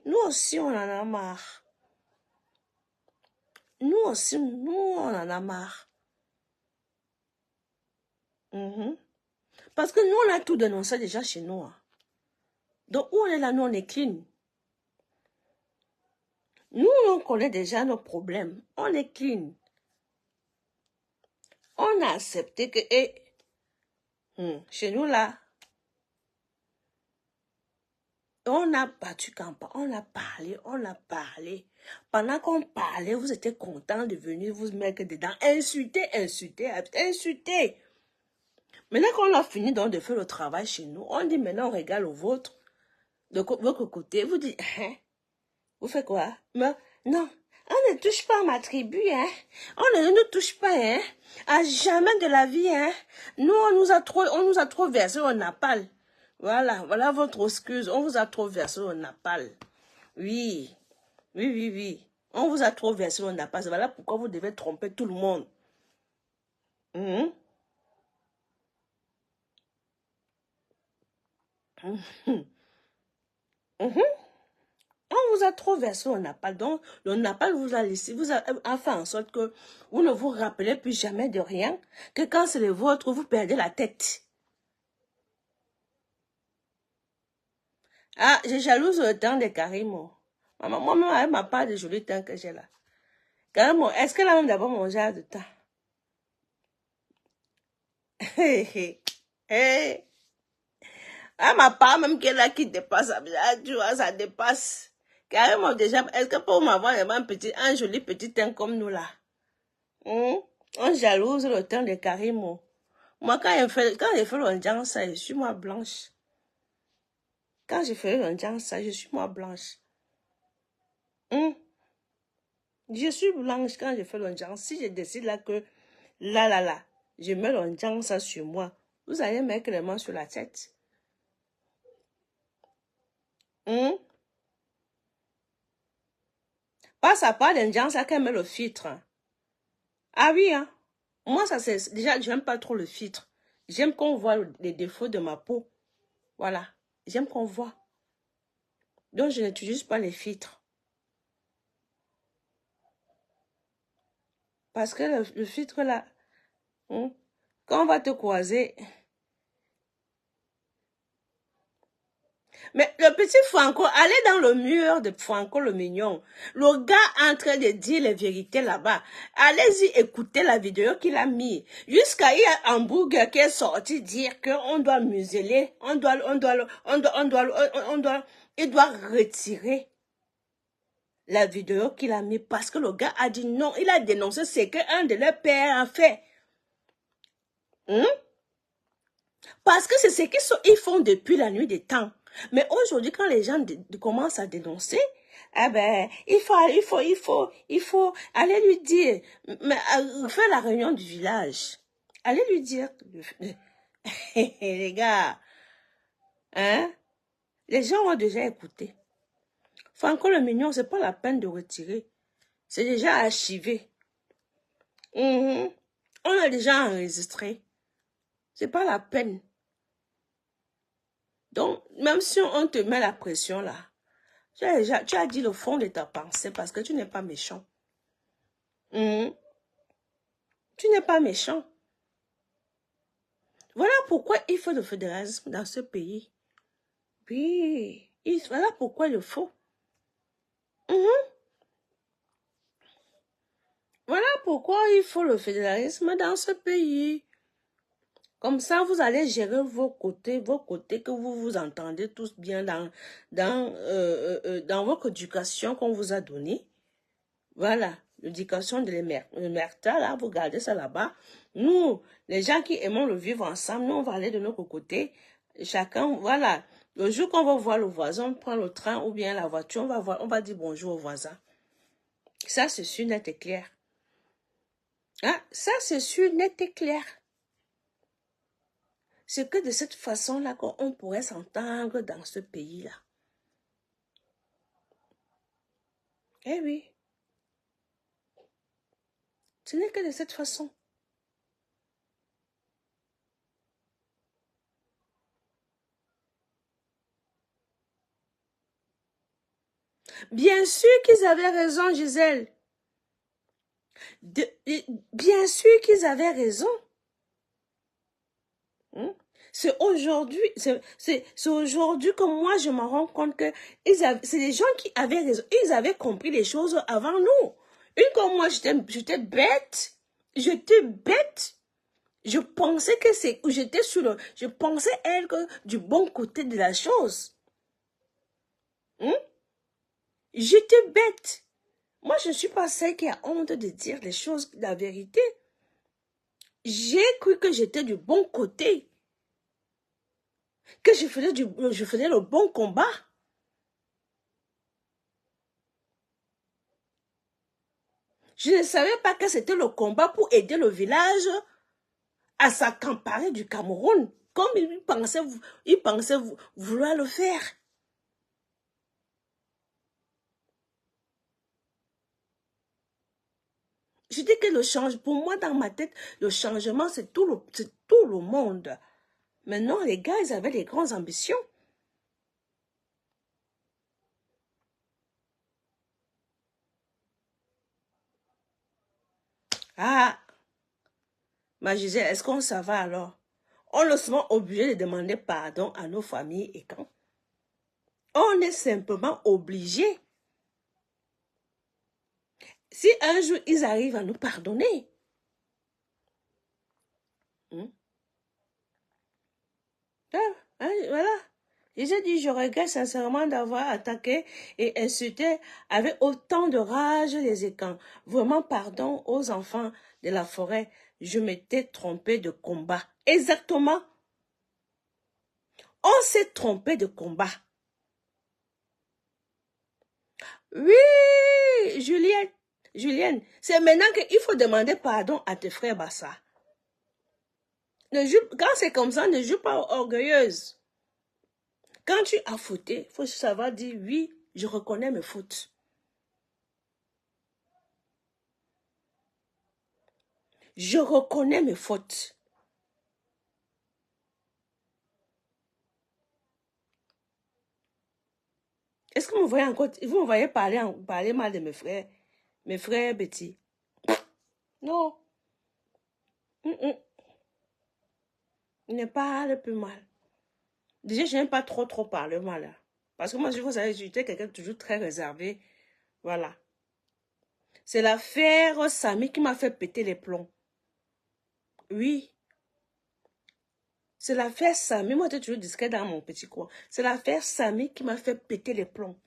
nous aussi on en a marre. Nous aussi, nous on en a marre. Parce que nous on a tout dénoncé déjà chez nous. Hein. Donc où on est là, nous on est clean. Nous on connaît déjà nos problèmes, on est clean. On a accepté que, chez nous là, on a battu campagne, on a parlé, on a parlé. Pendant qu'on parlait, vous étiez content de venir vous mettre dedans, insulter, insulter, insulter. Maintenant qu'on a fini donc de faire le travail chez nous, on dit maintenant on regarde le vôtre, de votre côté, vous dites, hein, vous faites quoi? Mais non, on ne touche pas à ma tribu, hein. On ne nous touche pas, hein. À jamais de la vie, hein. Nous, on nous a trop versé au napal. Voilà, voilà votre excuse. On vous a trop versé au napal. Oui, oui, oui, oui. On vous a trop versé au napal. Voilà pourquoi vous devez tromper tout le monde. Mhm. Mhm. Mhm. On vous a trop versé au napal. Donc, le napal vous a laissé, a fait en sorte que vous ne vous rappelez plus jamais de rien. Que quand c'est le vôtre, vous perdez la tête. Ah, j'ai jalouse le temps de Karimo. Maman, moi-même, elle m'a pas de joli temps que j'ai là. Karimo, est-ce qu'elle a même d'abord mon genre de temps? Elle m'a pas même qu'elle a qui dépasse. Tu vois, ça dépasse. Carrément, déjà, est-ce que pour m'avoir un joli petit teint comme nous là? On jalouse le teint de Karimo. Moi, quand je fais le ça, je suis moi blanche. Quand je fais le ça, je suis moi blanche. Je suis blanche quand je fais le si je décide là que, là, je mets le ça sur moi, vous allez mettre les mains sur la tête. Passe à part d'un ça qu'elle met le filtre. Ah oui, hein. Moi, ça c'est déjà, j'aime pas trop le filtre. J'aime qu'on voit les défauts de ma peau. Voilà. J'aime qu'on voit. Donc, je n'utilise pas les filtres. Parce que le filtre là, quand on va te croiser. Mais le petit Franco, allez dans le mur de Franco le mignon. Le gars est en train de dire les vérités là-bas. Allez-y écouter la vidéo qu'il a mis. Jusqu'à il y a Hamburger qui est sorti dire qu'on doit museler, il doit retirer la vidéo qu'il a mis parce que le gars a dit non, il a dénoncé ce qu'un de leurs pères a fait. Parce que c'est ce qu'ils font depuis la nuit des temps. Mais aujourd'hui, quand les gens commencent à dénoncer, eh ben, il faut aller lui dire, mais, faire la réunion du village. Allez lui dire, les gars, hein, les gens ont déjà écouté. Franco le Mignon, c'est pas la peine de retirer. C'est déjà archivé. On a déjà enregistré. C'est pas la peine. Donc, même si on te met la pression là, tu as dit le fond de ta pensée parce que tu n'es pas méchant. Tu n'es pas méchant. Voilà pourquoi il faut le fédéralisme dans ce pays. Oui, voilà pourquoi il le faut. Voilà pourquoi il faut le fédéralisme dans ce pays. Comme ça, vous allez gérer vos côtés que vous vous entendez tous bien dans votre éducation qu'on vous a donnée. Voilà, l'éducation de l'Emerta, là, vous gardez ça là-bas. Nous, les gens qui aimons le vivre ensemble, nous, on va aller de notre côté. Chacun, voilà. Le jour qu'on va voir le voisin, on prend le train ou bien la voiture, on va dire bonjour au voisin. Ça, c'est sûr, net et clair. Hein? Ça, c'est sûr, net et clair. C'est que de cette façon-là qu'on pourrait s'entendre dans ce pays-là. Eh oui. Ce n'est que de cette façon. Bien sûr qu'ils avaient raison, Gisèle. Bien sûr qu'ils avaient raison. Hein? C'est aujourd'hui que moi je me rends compte que c'est des gens qui avaient raison. Ils avaient compris les choses avant nous. Une comme moi, j'étais bête. J'étais bête. Je pensais que je pensais être du bon côté de la chose. Hein? J'étais bête. Moi, je ne suis pas celle qui a honte de dire les choses, la vérité. J'ai cru que j'étais du bon côté. Que je faisais le bon combat. Je ne savais pas que c'était le combat pour aider le village à s'accaparer du Cameroun, comme ils pensaient vouloir le faire. Je dis que pour moi, dans ma tête, le changement, c'est tout le monde. Maintenant, les gars, ils avaient des grandes ambitions. Ah, ma Gisèle, est-ce qu'on s'en va alors? On est seulement obligé de demander pardon à nos familles et quand? On est simplement obligé. Si un jour ils arrivent à nous pardonner, voilà. J'ai dit, je regrette sincèrement d'avoir attaqué et insulté avec autant de rage les écans. Vraiment, pardon aux enfants de la forêt. Je m'étais trompé de combat. Exactement. On s'est trompé de combat. Oui, Julienne, c'est maintenant qu'il faut demander pardon à tes frères Bassa. Quand c'est comme ça, ne joue pas orgueilleuse. Quand tu as fauté, il faut savoir dire oui, je reconnais mes fautes. Je reconnais mes fautes. Est-ce que vous voyez encore, vous me voyez parler mal de mes frères Betty? Non. Il ne parle plus mal. Déjà, je n'aime pas trop parler mal. Hein. Parce que moi, vous savez, j'étais quelqu'un de toujours très réservé. Voilà. C'est l'affaire Samy qui m'a fait péter les plombs. Oui. C'est l'affaire Samy. Moi, j'étais toujours discret dans mon petit coin. C'est l'affaire Samy qui m'a fait péter les plombs.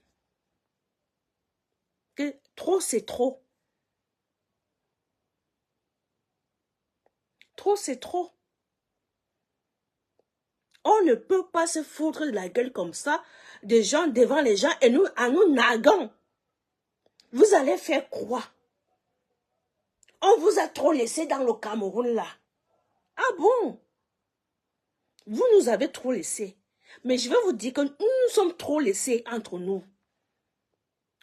Que trop, c'est trop. Trop, c'est trop. On ne peut pas se foutre de la gueule comme ça, des gens devant les gens et nous, en nous naguant. Vous allez faire quoi? On vous a trop laissé dans le Cameroun là. Ah bon? Vous nous avez trop laissé. Mais je vais vous dire que nous sommes trop laissés entre nous.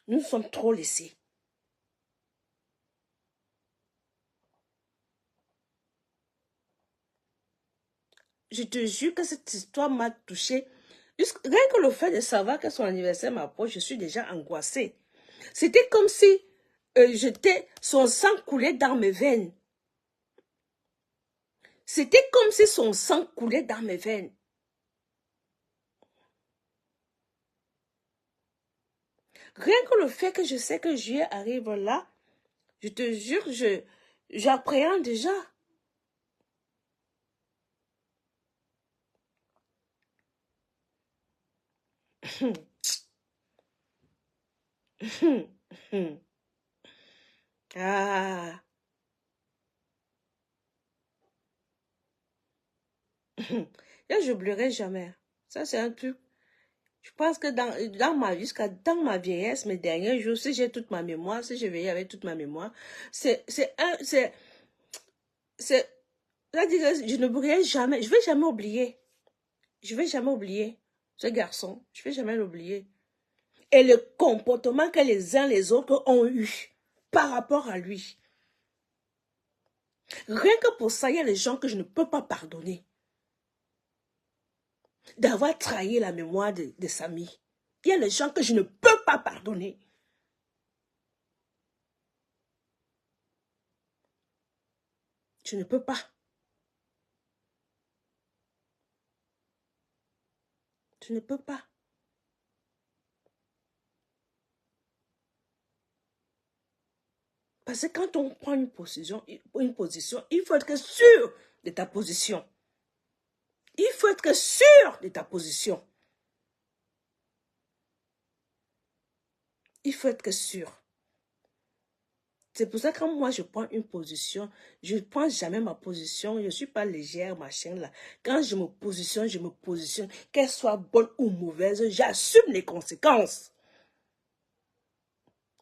Nous sommes trop laissés. Je te jure que cette histoire m'a touchée. Rien que le fait de savoir que son anniversaire m'approche, je suis déjà angoissée. C'était comme si son sang coulait dans mes veines. C'était comme si son sang coulait dans mes veines. Rien que le fait que je sais que juillet arrive là, je te jure, j'appréhende déjà. Ah. Là, j'oublierai jamais. Ça, c'est un truc. Je pense que dans ma vie, dans ma vieillesse, mes derniers jours, si j'ai toute ma mémoire, si je veillais avec toute ma mémoire, je n'oublierai jamais, je vais jamais oublier. Je vais jamais oublier ce garçon. Je vais jamais l'oublier. Et le comportement que les uns les autres ont eu par rapport à lui. Rien que pour ça, il y a les gens que je ne peux pas pardonner. D'avoir trahi la mémoire de Samy. Il y a les gens que je ne peux pas pardonner. Je ne peux pas. Je ne peux pas. Parce que quand on prend une position, il faut être sûr de ta position. Il faut être sûr de ta position. Il faut être sûr. C'est pour ça que quand moi je prends une position, je ne prends jamais ma position, je ne suis pas légère, machin là. Quand je me positionne, qu'elle soit bonne ou mauvaise, j'assume les conséquences.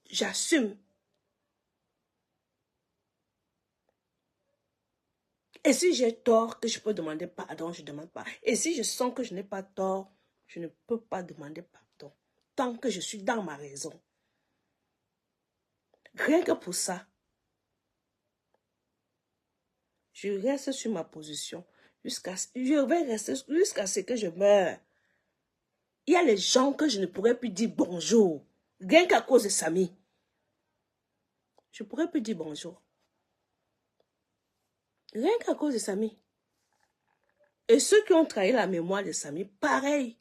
J'assume. Et si j'ai tort, que je peux demander pardon, je ne demande pas. Et si je sens que je n'ai pas tort, je ne peux pas demander pardon. Tant que je suis dans ma raison. Rien que pour ça, je reste sur ma position je vais rester jusqu'à ce que je meure. Il y a les gens que je ne pourrais plus dire bonjour, rien qu'à cause de Samy. Je ne pourrais plus dire bonjour. Rien qu'à cause de Samy. Et ceux qui ont trahi la mémoire de Samy, pareil.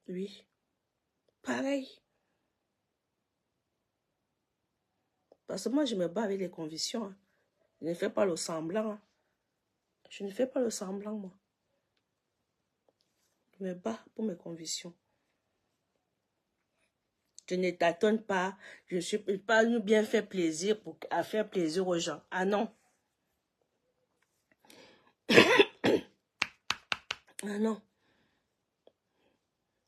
Oui, pareil. Parce que moi, je me bats avec les convictions. Hein. Je ne fais pas le semblant. Hein. Je ne fais pas le semblant, moi. Je me bats pour mes convictions. Je ne tâtonne pas. Je ne suis pas bien faire plaisir à faire plaisir aux gens. Ah non. Ah non.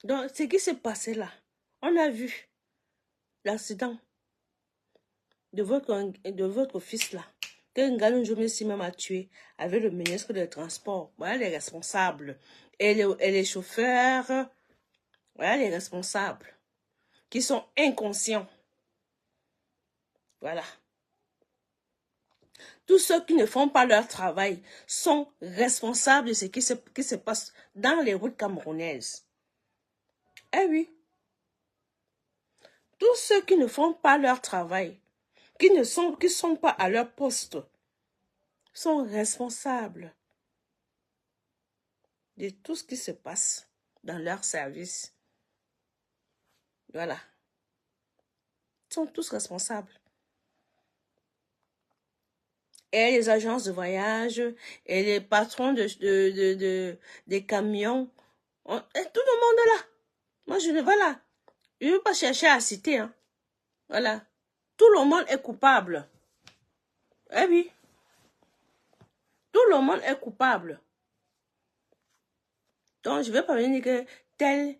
Donc, ce qui s'est passé là, on a vu l'accident de votre fils là. Que Nganou Djoumissi même a tué avec le ministre des Transports. Voilà les responsables. Et les chauffeurs, voilà les responsables. Qui sont inconscients. Voilà. Tous ceux qui ne font pas leur travail sont responsables de ce qui se passe dans les routes camerounaises. Eh oui. Tous ceux qui ne font pas leur travail, qui sont pas à leur poste, sont responsables de tout ce qui se passe dans leur service. Voilà. Ils sont tous responsables. Et les agences de voyage, et les patrons des camions, et tout le monde est là. Moi, je ne vais là. Je ne veux pas chercher à citer. Hein. Voilà. Tout le monde est coupable. Eh oui. Tout le monde est coupable. Donc, je ne vais pas venir dire que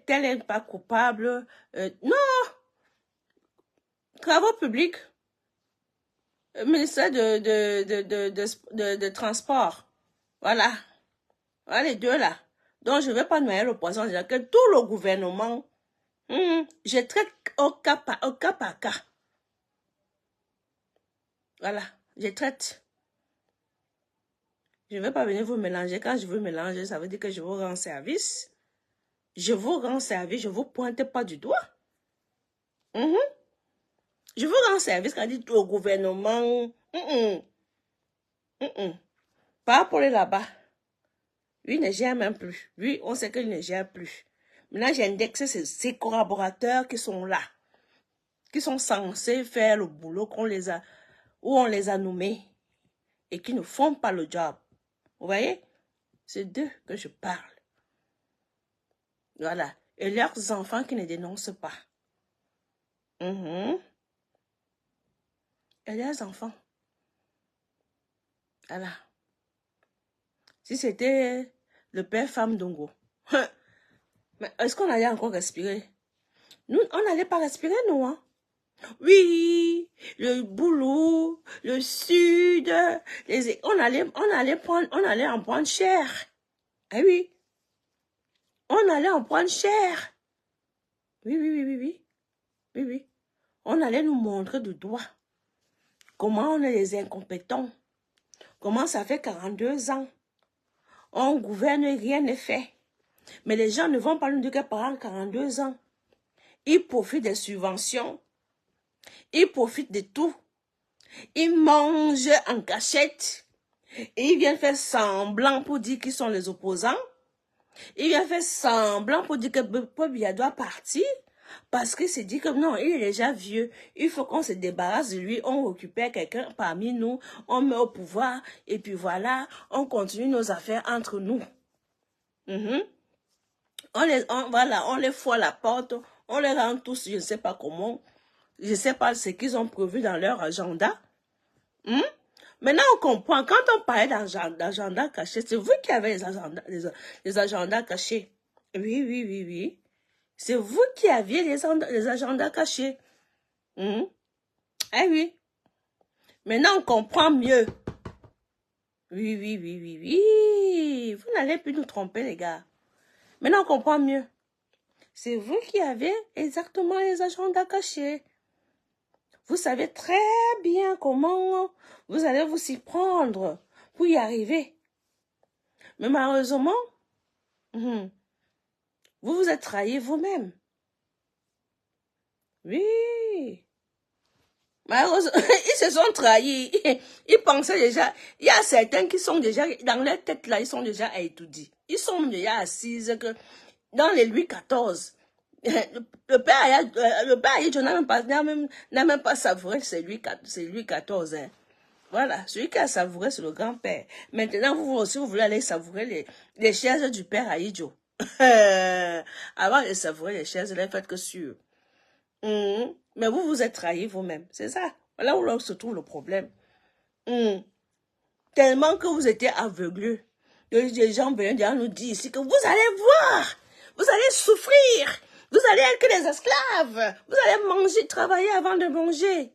tel est pas coupable. Non. Travaux publics. Ministère de Transport. Voilà. Voilà les deux là. Donc, je ne vais pas noyer le poisson. C'est-à-dire que tout le gouvernement, je traite au cas par cas. Voilà. Je traite. Je ne vais pas venir vous mélanger. Quand je veux mélanger, ça veut dire que je vous rends service. Je vous rends service. Je ne vous pointe pas du doigt. Je vous rends service quand dit au gouvernement. Pas pour aller là-bas. Lui ne gère même plus. Lui, on sait qu'il ne gère plus. Maintenant, j'ai indexé ces collaborateurs qui sont là. Qui sont censés faire le boulot où on les a nommés. Et qui ne font pas le job. Vous voyez? C'est d'eux que je parle. Voilà. Et leurs enfants qui ne dénoncent pas. Et leurs enfants. Voilà. Si c'était le père femme d'Ongo. Mais est-ce qu'on allait encore respirer? Nous, on n'allait pas respirer, nous. Hein? Oui, le boulot, le sud, on allait en prendre cher. Ah oui. On allait en prendre cher. Oui. On allait nous montrer du doigt. comment on est les incompétents. Comment ça fait 42 ans. On gouverne et rien n'est fait. Mais les gens ne vont pas nous dire que pendant 42 ans, ils profitent des subventions. Ils profitent de tout. Ils mangent en cachette. Et ils viennent faire semblant pour dire qu'ils sont les opposants. Ils viennent faire semblant pour dire que Biya doit partir. Parce qu'il s'est dit que non, il est déjà vieux. Il faut qu'on se débarrasse de lui. On récupère quelqu'un parmi nous. On met au pouvoir. Et puis voilà, on continue nos affaires entre nous. On les fout à la porte. On les rend tous, je ne sais pas comment. Je ne sais pas ce qu'ils ont prévu dans leur agenda. Maintenant, on comprend. Quand on parlait d'agenda caché, c'est vous qui avez les agendas cachés. Oui, oui, oui, oui. C'est vous qui aviez les agendas cachés. Eh oui. Maintenant, on comprend mieux. Oui, oui, oui, oui, oui. Vous n'allez plus nous tromper, les gars. Maintenant, on comprend mieux. C'est vous qui avez exactement les agendas cachés. Vous savez très bien comment vous allez vous y prendre pour y arriver. Mais malheureusement, vous vous êtes trahi vous-même. Oui. Malheureusement, ils se sont trahis. Ils pensaient déjà, il y a certains qui sont déjà, dans leur tête là, ils sont déjà à étudier. Ils sont déjà assises que dans les Louis XIV, le père Ayidjo n'a même pas savouré, c'est Louis XIV. Hein. Voilà, celui qui a savouré, c'est le grand-père. Maintenant, vous aussi, vous voulez aller savourer les chaises du père Ayidjo. Avant de savourer les chaises, ne faites que sûr. Mais vous vous êtes trahi vous-même. C'est ça. Voilà où se trouve le problème. Tellement que vous étiez aveugleux. Les gens viennent nous dire ici que vous allez voir. Vous allez souffrir. Vous allez être que des esclaves. Vous allez manger, travailler avant de manger.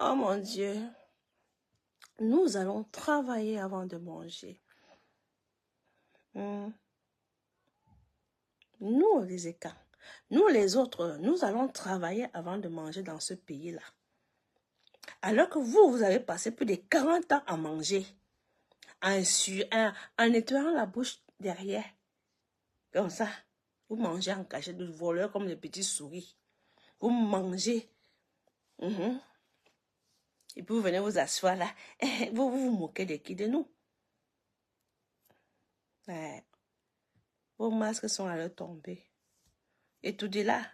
Oh mon Dieu. Nous allons travailler avant de manger. Nous, les Écans, nous les autres, nous allons travailler avant de manger dans ce pays-là. Alors que vous avez passé plus de 40 ans à manger, en nettoyant la bouche derrière. Comme ça, vous mangez en cachette de voleurs comme des petits souris. Vous mangez. Et puis vous venez vous asseoir là. Vous moquez de qui? De nous. Ouais. Vos masques sont à leur tomber. Et tout dit là,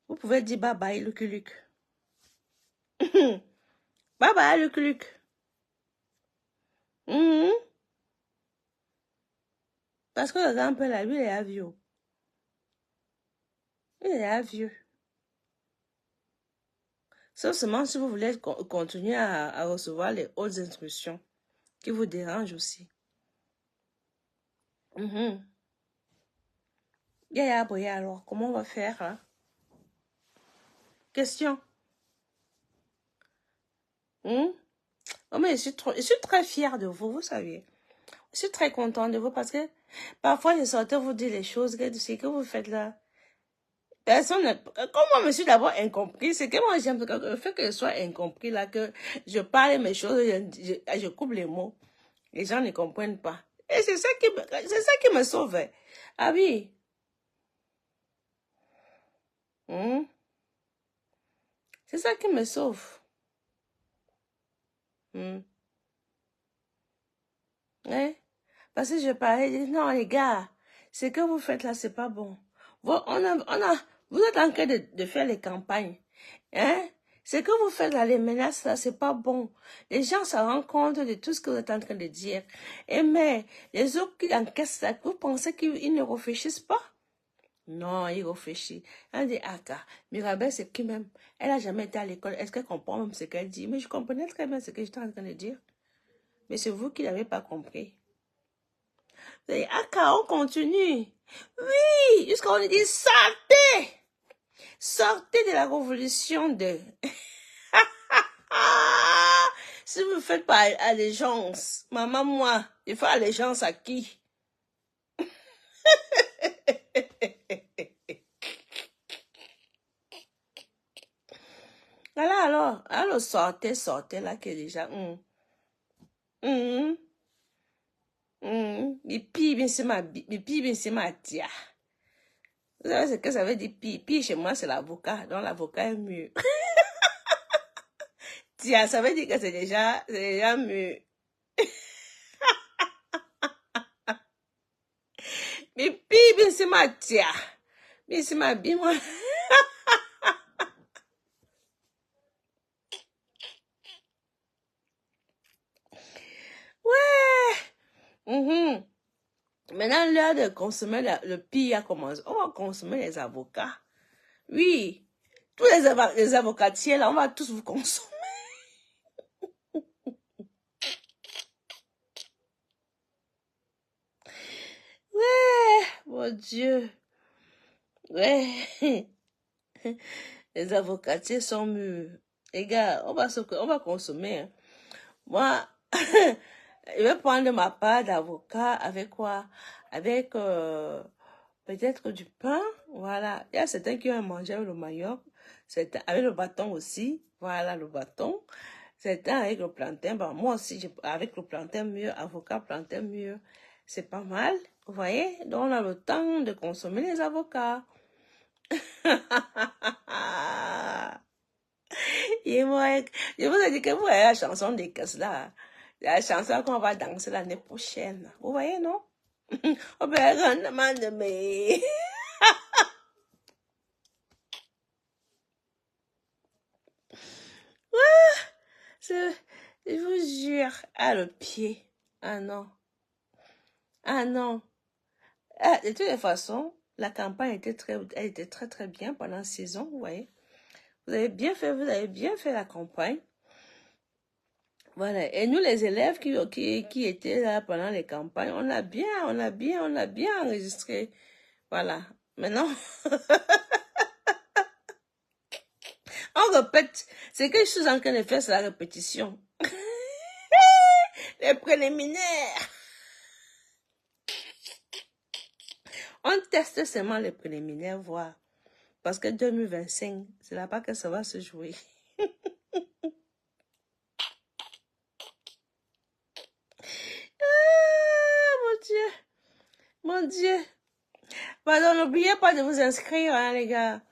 vous pouvez dire bye bye Lucky Luke. Bye bye Lucky Luke. Parce que le grand-père là, lui, il est vieux. Il est vieux. Sauf seulement si vous voulez continuer à recevoir les autres instructions qui vous dérangent aussi. Yaya Boya, alors, comment on va faire? Hein? Question. Oh, mais je suis très fière de vous, vous savez. Je suis très contente de vous parce que parfois je sortais vous dire les choses que ce que vous faites là. Personne ne... Comme moi, je suis d'abord incompris, c'est que moi j'aime le fait que je sois incompris là, que je parle mes choses, je coupe les mots. Les gens ne comprennent pas. Et c'est ça qui me sauve. Ah oui. C'est ça qui me sauve. Parce que je parlais, je dis, non les gars, ce que vous faites là, c'est pas bon. Vous êtes en train de faire les campagnes. Ce que vous faites là, les menaces là, c'est pas bon. Les gens se rendent compte de tout ce que vous êtes en train de dire. Mais les autres qui encaissent ça, vous pensez qu'ils ne réfléchissent pas? Non, ils réfléchissent. Elle dit, Mirabel, c'est qui même? Elle a jamais été à l'école. Est-ce qu'elle comprend même ce qu'elle dit? Mais je comprenais très bien ce que j'étais en train de dire. Mais c'est vous qui n'avez pas compris. Vous avez dit, on continue. Oui, jusqu'à on dit, sortez! Sortez de la révolution de... Si vous ne faites pas allégeance, maman, moi, il faut allégeance à qui? Voilà alors sortez là que déjà. Pipi, bien c'est ma pipi, bien c'est ma tia. Vous savez ce que ça veut dire pipi chez moi, c'est l'avocat. Donc l'avocat est mûr. Tia, ça veut dire que c'est déjà mûr. Pipi, bien c'est ma tia. Bien c'est ma bien moi. Ouais. Maintenant, l'heure de consommer le pire a commencé. On va consommer les avocats. Oui. Tous les avocatiers, là, on va tous vous consommer. Ouais, mon Dieu. Ouais. Les avocatiers sont mûrs. Les gars, on va consommer. Hein. Moi, je vais prendre ma part d'avocat avec quoi? Avec peut-être du pain. Voilà. Il y a certains qui ont mangé avec le manioc. Certains avec le bâton aussi. Voilà, le bâton. Certains avec le plantain. Bon, moi aussi, avec le plantain mûr, avocat, plantain mûr. C'est pas mal. Vous voyez? Donc, on a le temps de consommer les avocats. Et moi, je vous ai dit que vous voyez la chanson des caisses là. La chanson qu'on va danser l'année prochaine. Vous voyez, non? On peut rendre de mes. Je vous jure. Ah, le pied. Ah non. Ah non. Ah, de toutes les façons, la campagne elle était très très bien pendant 6 ans, vous voyez. Vous avez bien fait la campagne. Voilà. Et nous, les élèves qui étaient là pendant les campagnes, on a bien enregistré. Voilà. Maintenant, on répète. Ce que je suis en train de faire, c'est la répétition. Les préliminaires. On teste seulement les préliminaires, voir. Parce que 2025, c'est là-bas que ça va se jouer. Ah, mon Dieu. Mon Dieu. Pardon, n'oubliez pas de vous inscrire, hein, les gars.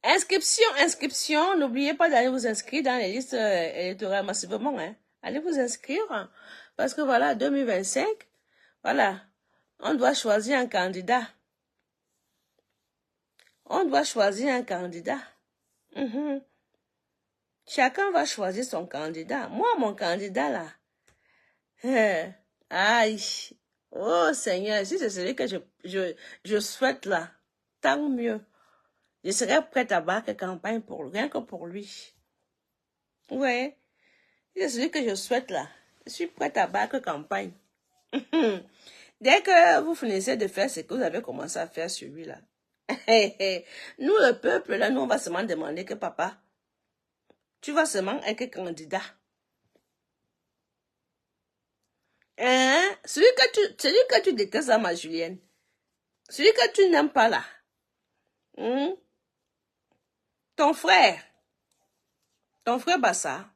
Inscription. N'oubliez pas d'aller vous inscrire dans les listes électorales massivement, hein. Allez vous inscrire. Hein, parce que voilà, 2025, voilà, on doit choisir un candidat. On doit choisir un candidat. Chacun va choisir son candidat. Moi, mon candidat, là. Aïe. Oh, Seigneur, si c'est celui que je souhaite, là, tant mieux. Je serais prête à battre campagne pour lui, rien que pour lui. Ouais. Si c'est celui que je souhaite, là, je suis prête à battre campagne. Dès que vous finissez de faire ce que vous avez commencé à faire sur lui, là. Nous, le peuple, là, nous, on va seulement demander que papa, tu vas seulement être candidat. Hein? Celui que tu détestes, là, ma Julienne. Celui que tu n'aimes pas, là. Ton frère Bassa.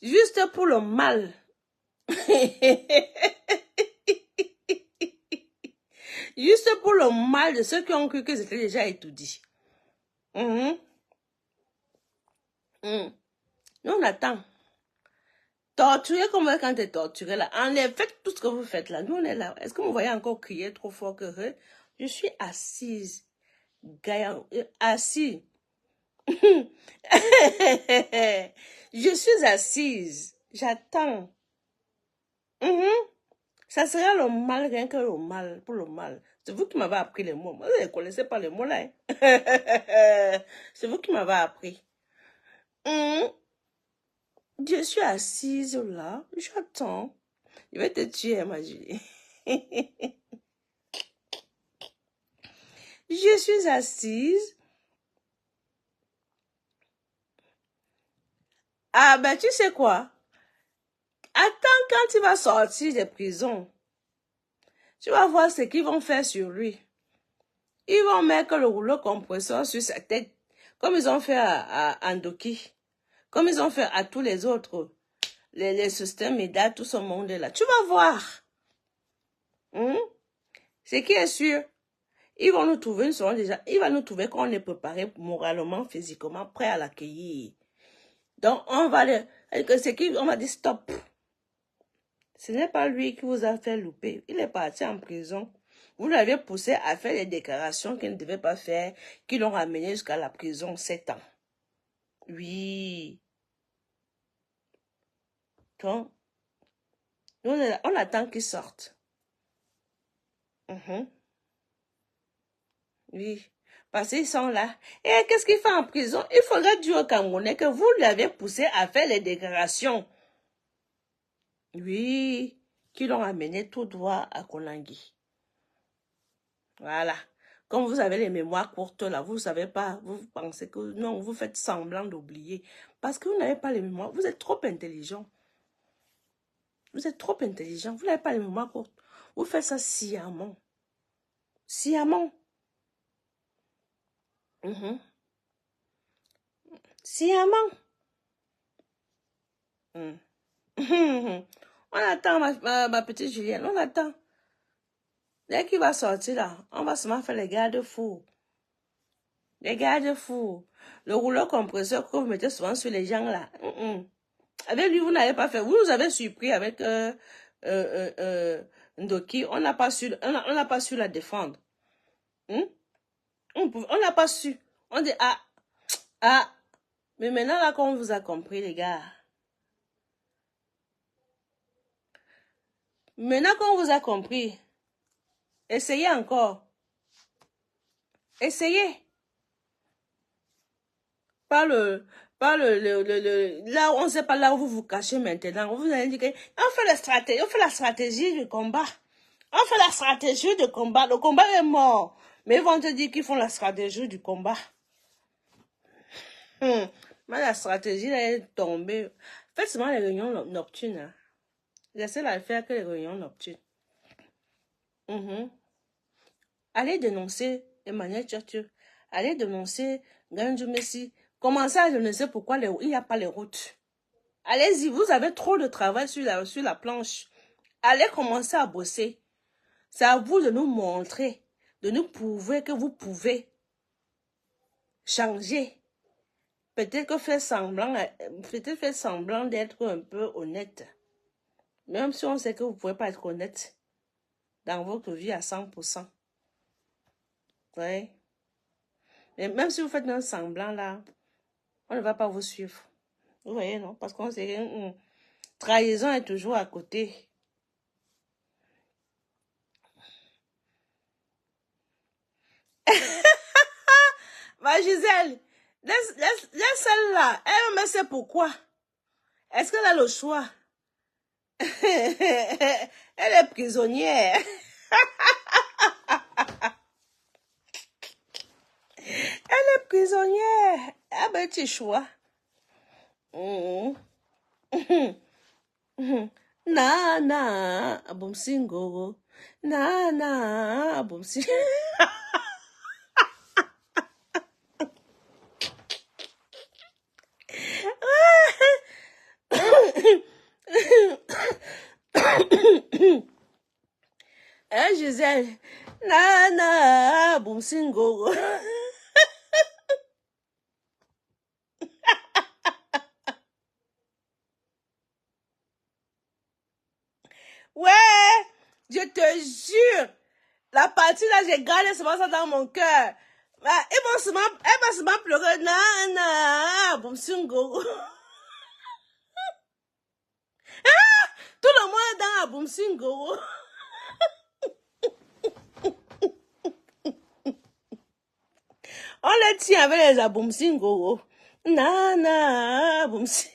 Juste pour le mal. Juste pour le mal de ceux qui ont cru que c'était déjà étudié. Nous, on attend. Torturer comme quand tu es torturé là. Enlève, faites tout ce que vous faites là. Nous, on est là. Est-ce que vous voyez encore crier trop fort que je suis assise. Gaillant, assise. Je suis assise. J'attends. Ça sera le mal, rien que le mal, pour le mal. C'est vous qui m'avez appris les mots. Moi, je ne connaissais pas les mots là. Hein. C'est vous qui m'avez appris. Je suis assise là. J'attends. Je vais te tuer, ma Julie. Je suis assise. Ah ben, tu sais quoi? Attends quand il va sortir des prisons. Tu vas voir ce qu'ils vont faire sur lui. Ils vont mettre le rouleau compresseur sur sa tête, comme ils ont fait à Andoki, comme ils ont fait à tous les autres, les systèmes MEDA, tout ce monde-là. Tu vas voir. Hein? Ce qui est sûr, ils vont nous trouver, il va nous trouver qu'on est préparé moralement, physiquement, prêt à l'accueillir. Donc, on va dire stop. Ce n'est pas lui qui vous a fait louper. Il est parti en prison. Vous l'avez poussé à faire des déclarations qu'il ne devait pas faire, qui l'ont ramené jusqu'à la prison 7 ans. Oui. Donc, on attend qu'il sorte. Oui. Parce qu'ils sont là. Et qu'est-ce qu'il fait en prison? Il faudrait dire au Camerounais que vous l'avez poussé à faire les déclarations. Oui. Qui l'ont amené tout droit à Konangui. Voilà. Comme vous avez les mémoires courtes là, vous ne savez pas, vous pensez que non, vous faites semblant d'oublier. Parce que vous n'avez pas les mémoires, vous êtes trop intelligent. Vous êtes trop intelligent, vous n'avez pas les mémoires courtes. Vous faites ça sciemment. Sciemment. Sciemment. On attend ma petite Julienne, on attend. Dès qu'il va sortir là, on va seulement faire les garde-fous. Les garde-fous. Le rouleau compresseur que vous mettez souvent sur les gens là. Avec lui, vous n'avez pas fait. Vous nous avez surpris avec Ndoki. On n'a pas su la défendre. On n'a pas su. On dit, ah. Mais maintenant, là, qu'on vous a compris, les gars. Maintenant qu'on vous a compris, essayez encore. Essayez. Là, on ne sait pas là où vous vous cachez maintenant. Vous allez dire on fait la stratégie du combat. On fait la stratégie du combat. Le combat est mort. Mais ils vont te dire qu'ils font la stratégie du combat. Mais la stratégie là, est tombée. Faites seulement les réunions nocturnes. Hein. Laissez-la faire que les réunions nocturnes. Allez dénoncer Emmanuel Tchotchou. Allez dénoncer Ganjou Messi. Commencez à dénoncer pourquoi il n'y a pas les routes. Allez-y, vous avez trop de travail sur la planche. Allez commencer à bosser. C'est à vous de nous montrer, de nous prouver que vous pouvez changer. Peut-être que faire semblant d'être un peu honnête. Même si on sait que vous ne pouvez pas être honnête dans votre vie à 100%. Oui. Mais même si vous faites un semblant là, on ne va pas vous suivre. Vous voyez, non? Parce qu'on sait que trahison est toujours à côté. Ma Gisèle, laisse celle-là. Elle me sait pourquoi. Est-ce qu'elle a le choix? Elle est prisonnière. Elle est prisonnière. Ah ben, tu choix. Na, abumsingo. Na, abumsingo. Eh, Gisèle. Na, abumsingo. Ouais, je te jure. La partie là, j'ai gardé seulement ça dans mon cœur. Elle va seulement pleurer. Na, abumsingo. Tout le monde est dans Abumsingo. On les tient avec les Abumsingo. Na, Abumsingo.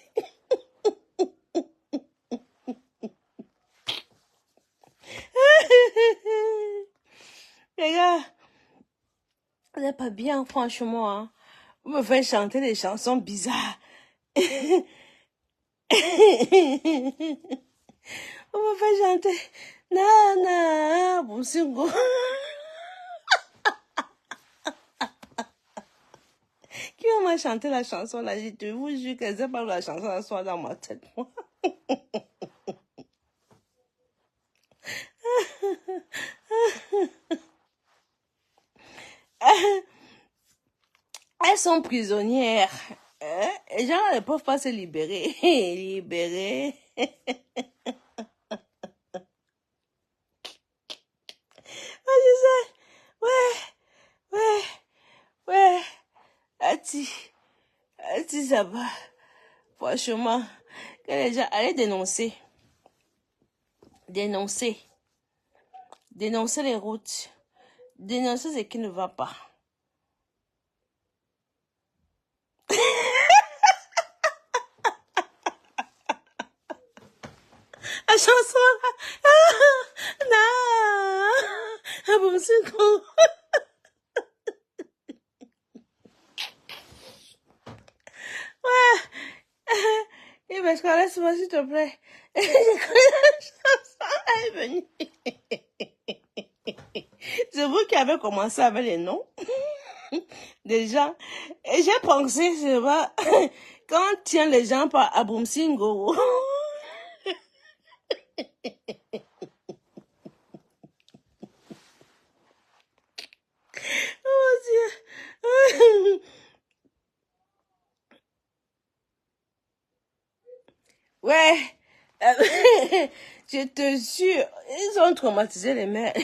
Les gars, vous n'êtes pas bien, franchement. Hein. Vous me faites chanter des chansons bizarres. Vous me faites chanter. Na, Abumsingo. a chanté la chanson là, je te vous jure que c'est pas la chanson la soit dans ma tête, moi. Elles sont prisonnières. Hein? Les gens ne peuvent pas se libérer. Libérer. Ah, je sais. Ouais, ouais, ouais. Ati, ça va. Franchement, que les gens allaient dénoncer. Dénoncer. Dénoncer les routes. Dénoncer ce qui ne va pas. La chanson là. Ah, non. Ah bon, c'est cool. Ouais. Et parce que laisse-moi s'il te plaît. Je connais la chanson, elle est venue. C'est vous qui avez commencé avec les noms des gens. Et j'ai pensé, c'est vrai, quand on tient les gens par Aboum Singo. Oh Dieu. Ouais. Je te jure, ils ont traumatisé les mères.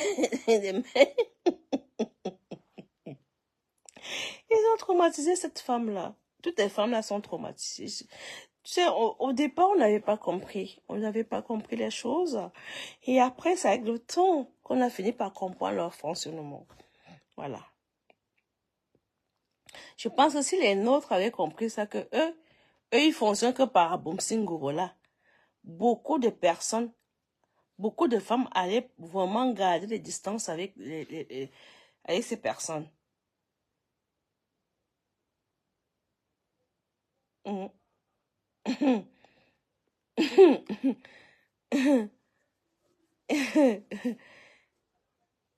Les mères. Ils ont traumatisé cette femme-là. Toutes les femmes-là sont traumatisées. Tu sais, au départ, on n'avait pas compris. On n'avait pas compris les choses. Et après, c'est avec le temps qu'on a fini par comprendre leur fonctionnement. Voilà. Je pense que si les nôtres avaient compris ça, que eux, ils fonctionnent que par Aboum Singo, là. Beaucoup de personnes, beaucoup de femmes allaient vraiment garder des distances avec, avec ces personnes.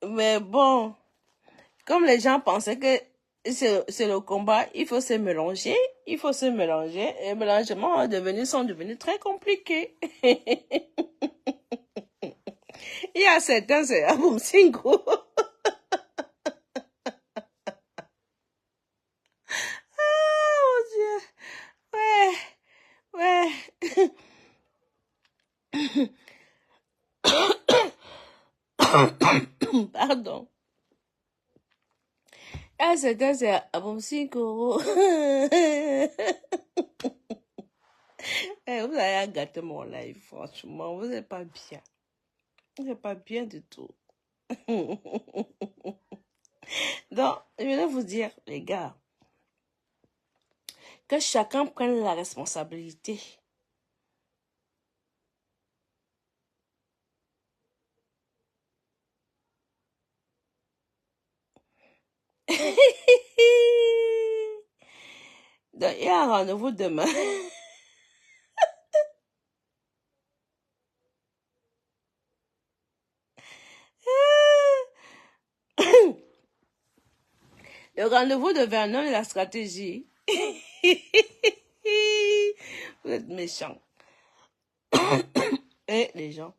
Mais bon, comme les gens pensaient que c'est le combat, il faut se mélanger, il faut se mélanger. Et les mélangements sont devenus très compliqués. Il y a certains, c'est Aboum Singo. Oh Dieu. Ouais, ouais. Pardon. Ah, certains, c'est Aboum Singo. Eh, vous avez gâté mon live, franchement. Vous n'êtes pas bien. Vous n'êtes pas bien du tout. Donc, je vais vous dire, les gars, que chacun prenne la responsabilité. Donc, il y a un rendez-vous demain. Le rendez-vous de Vernon et la stratégie. Vous êtes méchants. Et les gens.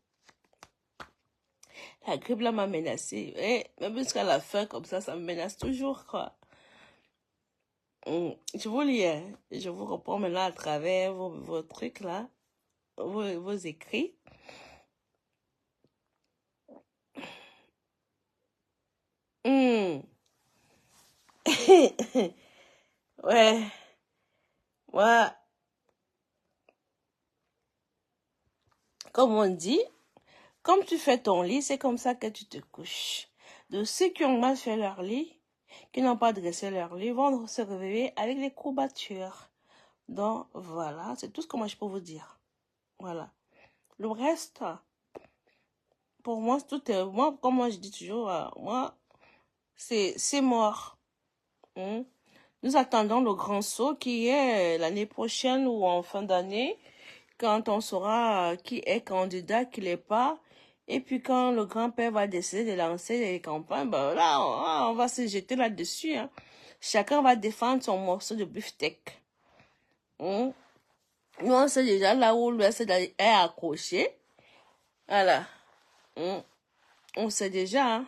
La grippe là m'a menacé. Et même jusqu'à la fin, comme ça me menace toujours, quoi. Je vous lis, hein. Je vous reprends maintenant à travers vos trucs là, vos écrits. Ouais, moi, comme on dit, comme tu fais ton lit, c'est comme ça que tu te couches. De ceux qui ont mal fait leur lit, qui n'ont pas dressé leur lit, vont se réveiller avec des courbatures. Donc, voilà, c'est tout ce que moi je peux vous dire. Voilà. Le reste, pour moi, tout est, moi, comme moi je dis toujours, moi, c'est mort. Nous attendons le grand saut qui est l'année prochaine ou en fin d'année, quand on saura qui est candidat, qui l'est pas. Et puis quand le grand-père va décider de lancer les campagnes, ben là, on va se jeter là-dessus. Hein. chacun va défendre son morceau de beefsteak. Nous, on sait déjà là où l'Ouest est accroché. Voilà. On sait déjà. Hein.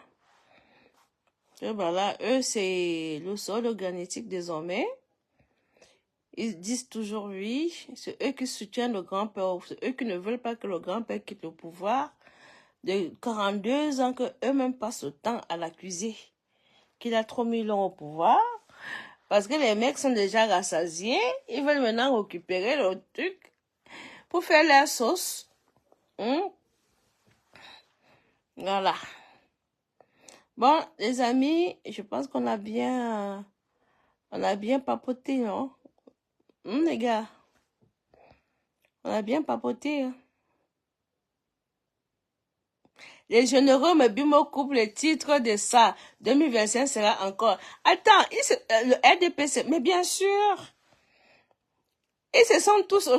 Et voilà, eux, c'est le sol granitique désormais. Ils disent toujours oui. C'est eux qui soutiennent le grand-père. C'est eux qui ne veulent pas que le grand-père quitte le pouvoir. De 42 ans que eux-mêmes passent le temps à l'accuser. Qu'il a trop mis long au pouvoir. Parce que les mecs sont déjà rassasiés. Ils veulent maintenant récupérer le truc pour faire leur sauce. Voilà. Bon, les amis, je pense qu'on a bien papoté, non? Les gars, on a bien papoté. Hein? Les généraux me coupent le titre de ça. 2025 sera encore. Attends, le RDPC, mais bien sûr. Ils se sont tous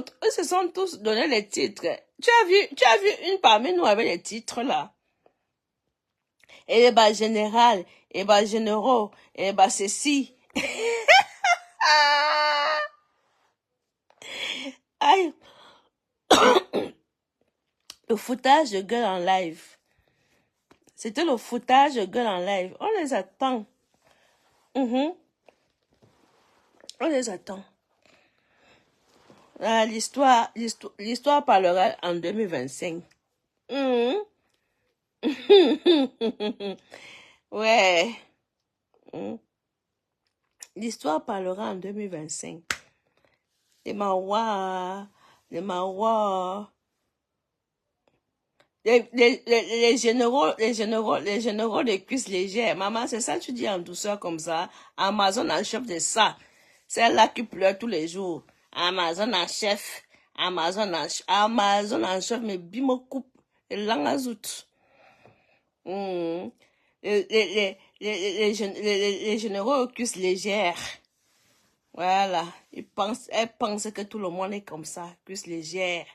donné les titres. Tu as vu une parmi nous avec les titres là. Et les bas général, et les bas généraux, et les bas ceci. Aïe. Le foutage de gueule en live. C'était le foutage de gueule en live. On les attend. On les attend. L'histoire parlera en 2025. Ouais. L'histoire parlera en 2025. Les marois. Les généraux de cuisses légères. Maman, c'est ça que tu dis en douceur comme ça. Amazon en chef de ça. C'est là qui pleure tous les jours. Amazon en chef. Amazon en chef, mais bimo coupe. Et langue azout. Les généraux aux cuisses légères. Voilà. Elle pense que tout le monde est comme ça. Cuisses légères.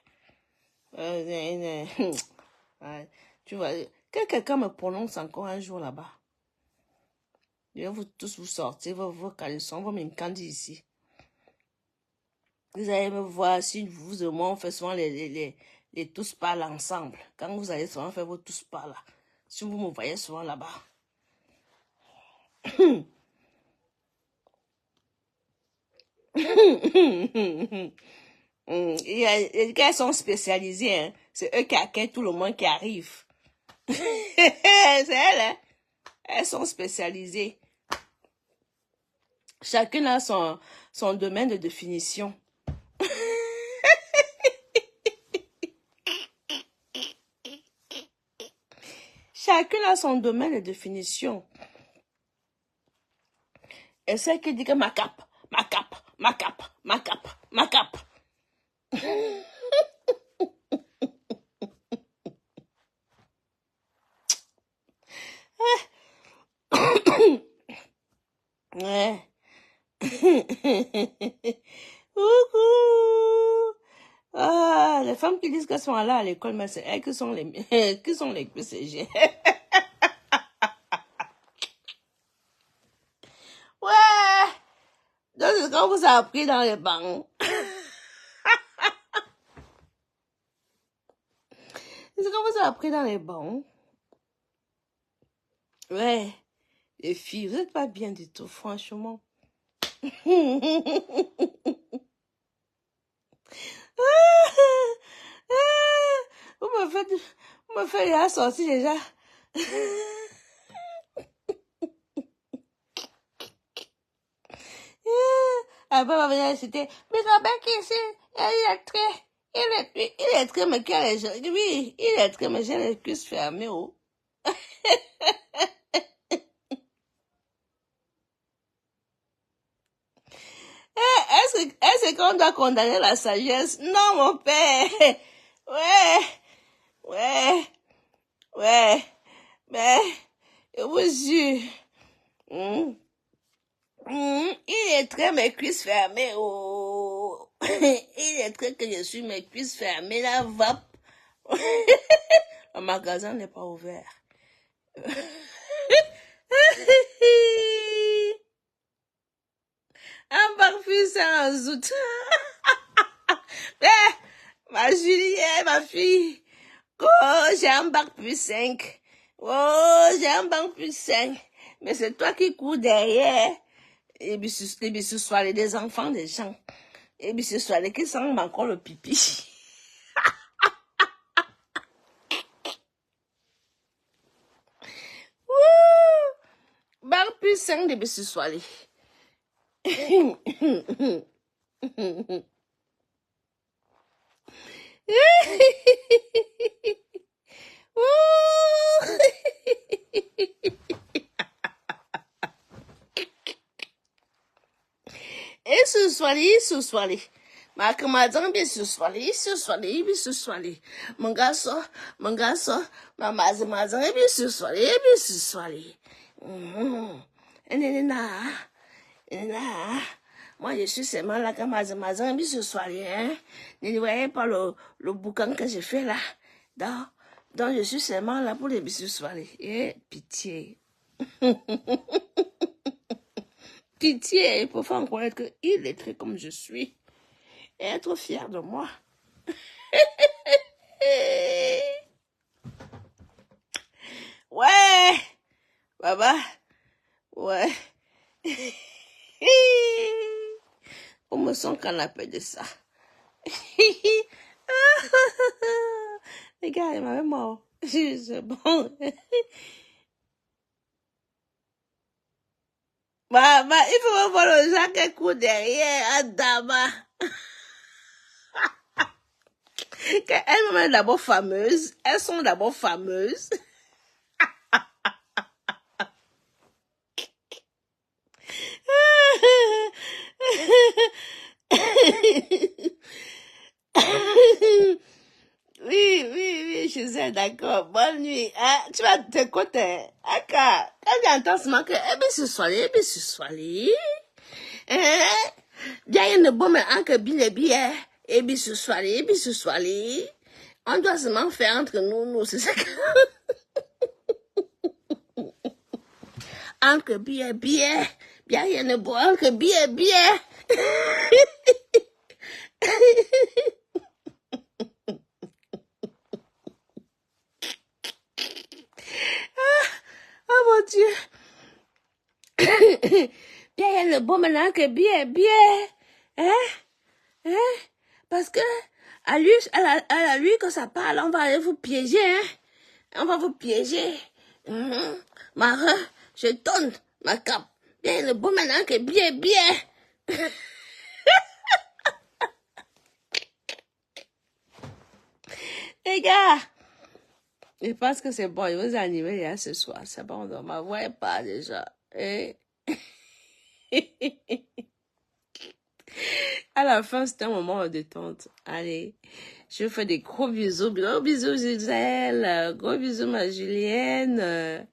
Ouais, tu vois, que quelqu'un me prononce encore un jour là-bas. Je vais vous tous vous sortir vos caleçons, vos mincandis ici. Vous allez me voir, si vous et moi, on fait souvent les tous parlent ensemble. Quand vous allez souvent faire vos tous parlent là. Si vous me voyez souvent là-bas. Les gars sont spécialisés. Hein. C'est eux qui accueillent tout le monde qui arrive. C'est elles. Hein. Elles sont spécialisées. Chacune a son domaine de définition. Chacune a son domaine de définition. Et celle qui dit que ma cape. Ouais. Ah, les femmes qui disent qu'elles sont là à l'école, mais c'est elles qui sont les PCG. Ouais. Donc, c'est quand vous avez appris dans les bancs. C'est quand vous avez appris dans les bancs. Ouais. Les filles, vous n'êtes pas bien du tout, franchement. Vous me faites la sortie déjà. Après, on va venir citer, mais ça va ici, il est très, mais quel est, oui, il est très, mais j'ai les cuisses fermées, oh. Est-ce qu'on doit condamner la sagesse? Non, mon père. Ouais. Mais, je vous jure. Il est très mes cuisses fermées. Oh. Il est très que je suis mes cuisses fermées. La vape. Le magasin n'est pas ouvert. Un bac plus 5 en zout. Eh, ma Juliette, ma fille. Oh, j'ai un bac plus 5. Oh, j'ai un bac plus 5. Mais c'est toi qui cours derrière. Et puis ce soir, des enfants des gens. Et puis ce soir, qui sentent encore le pipi. Bac plus 5 depuis ce soir. Et ce soir, ma camarade bien ce soir, mon garçon, ma mazan, et bien ce soir. Moi, je suis seulement là quand mazan, bien ce soir, hein. Ne voyez pas le boucan que j'ai fait là. Donc, je suis seulement là pour les bisous soirées. Eh, pitié. Pitié, pour faire connaître qu'il est très comme je suis. Et être fier de moi. Ouais, baba, ouais. On me sent canapé de ça. Les gars, il m'avait mort. C'est bon. Maman, il faut voir le gens qui court derrière, Adama. Elles-mêmes sont d'abord fameuses. Elles sont d'abord fameuses. Oui, je sais, d'accord. Bonne nuit. Hein? Tu vas t'écouter. Quand j'entends ce manque, eh bien, ce soir, hein? Bien, il ne peut me enque bien, et bien, ce soir, on doit seulement faire entre nous, c'est ça que... Entre bien, il ne peut enque bien. Oh mon Dieu. Bien, il ne peut maintenant que bien. Hein? Parce que, à lui, quand ça parle, on va aller vous piéger, hein? On va vous piéger. Marin, je donne ma cape. Bien, le beau maintenant que bien. Les gars, je pense que c'est bon, je vous animer là ce soir. C'est bon, on ne m'envoie pas déjà. À la fin, c'était un moment de détente. Allez, je vous fais des gros bisous. Gros bisous, Gisèle. Gros bisous, ma Julienne.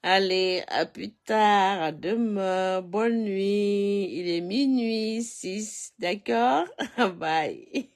Allez, à plus tard, à demain. Bonne nuit. Il est minuit 6, d'accord? Bye.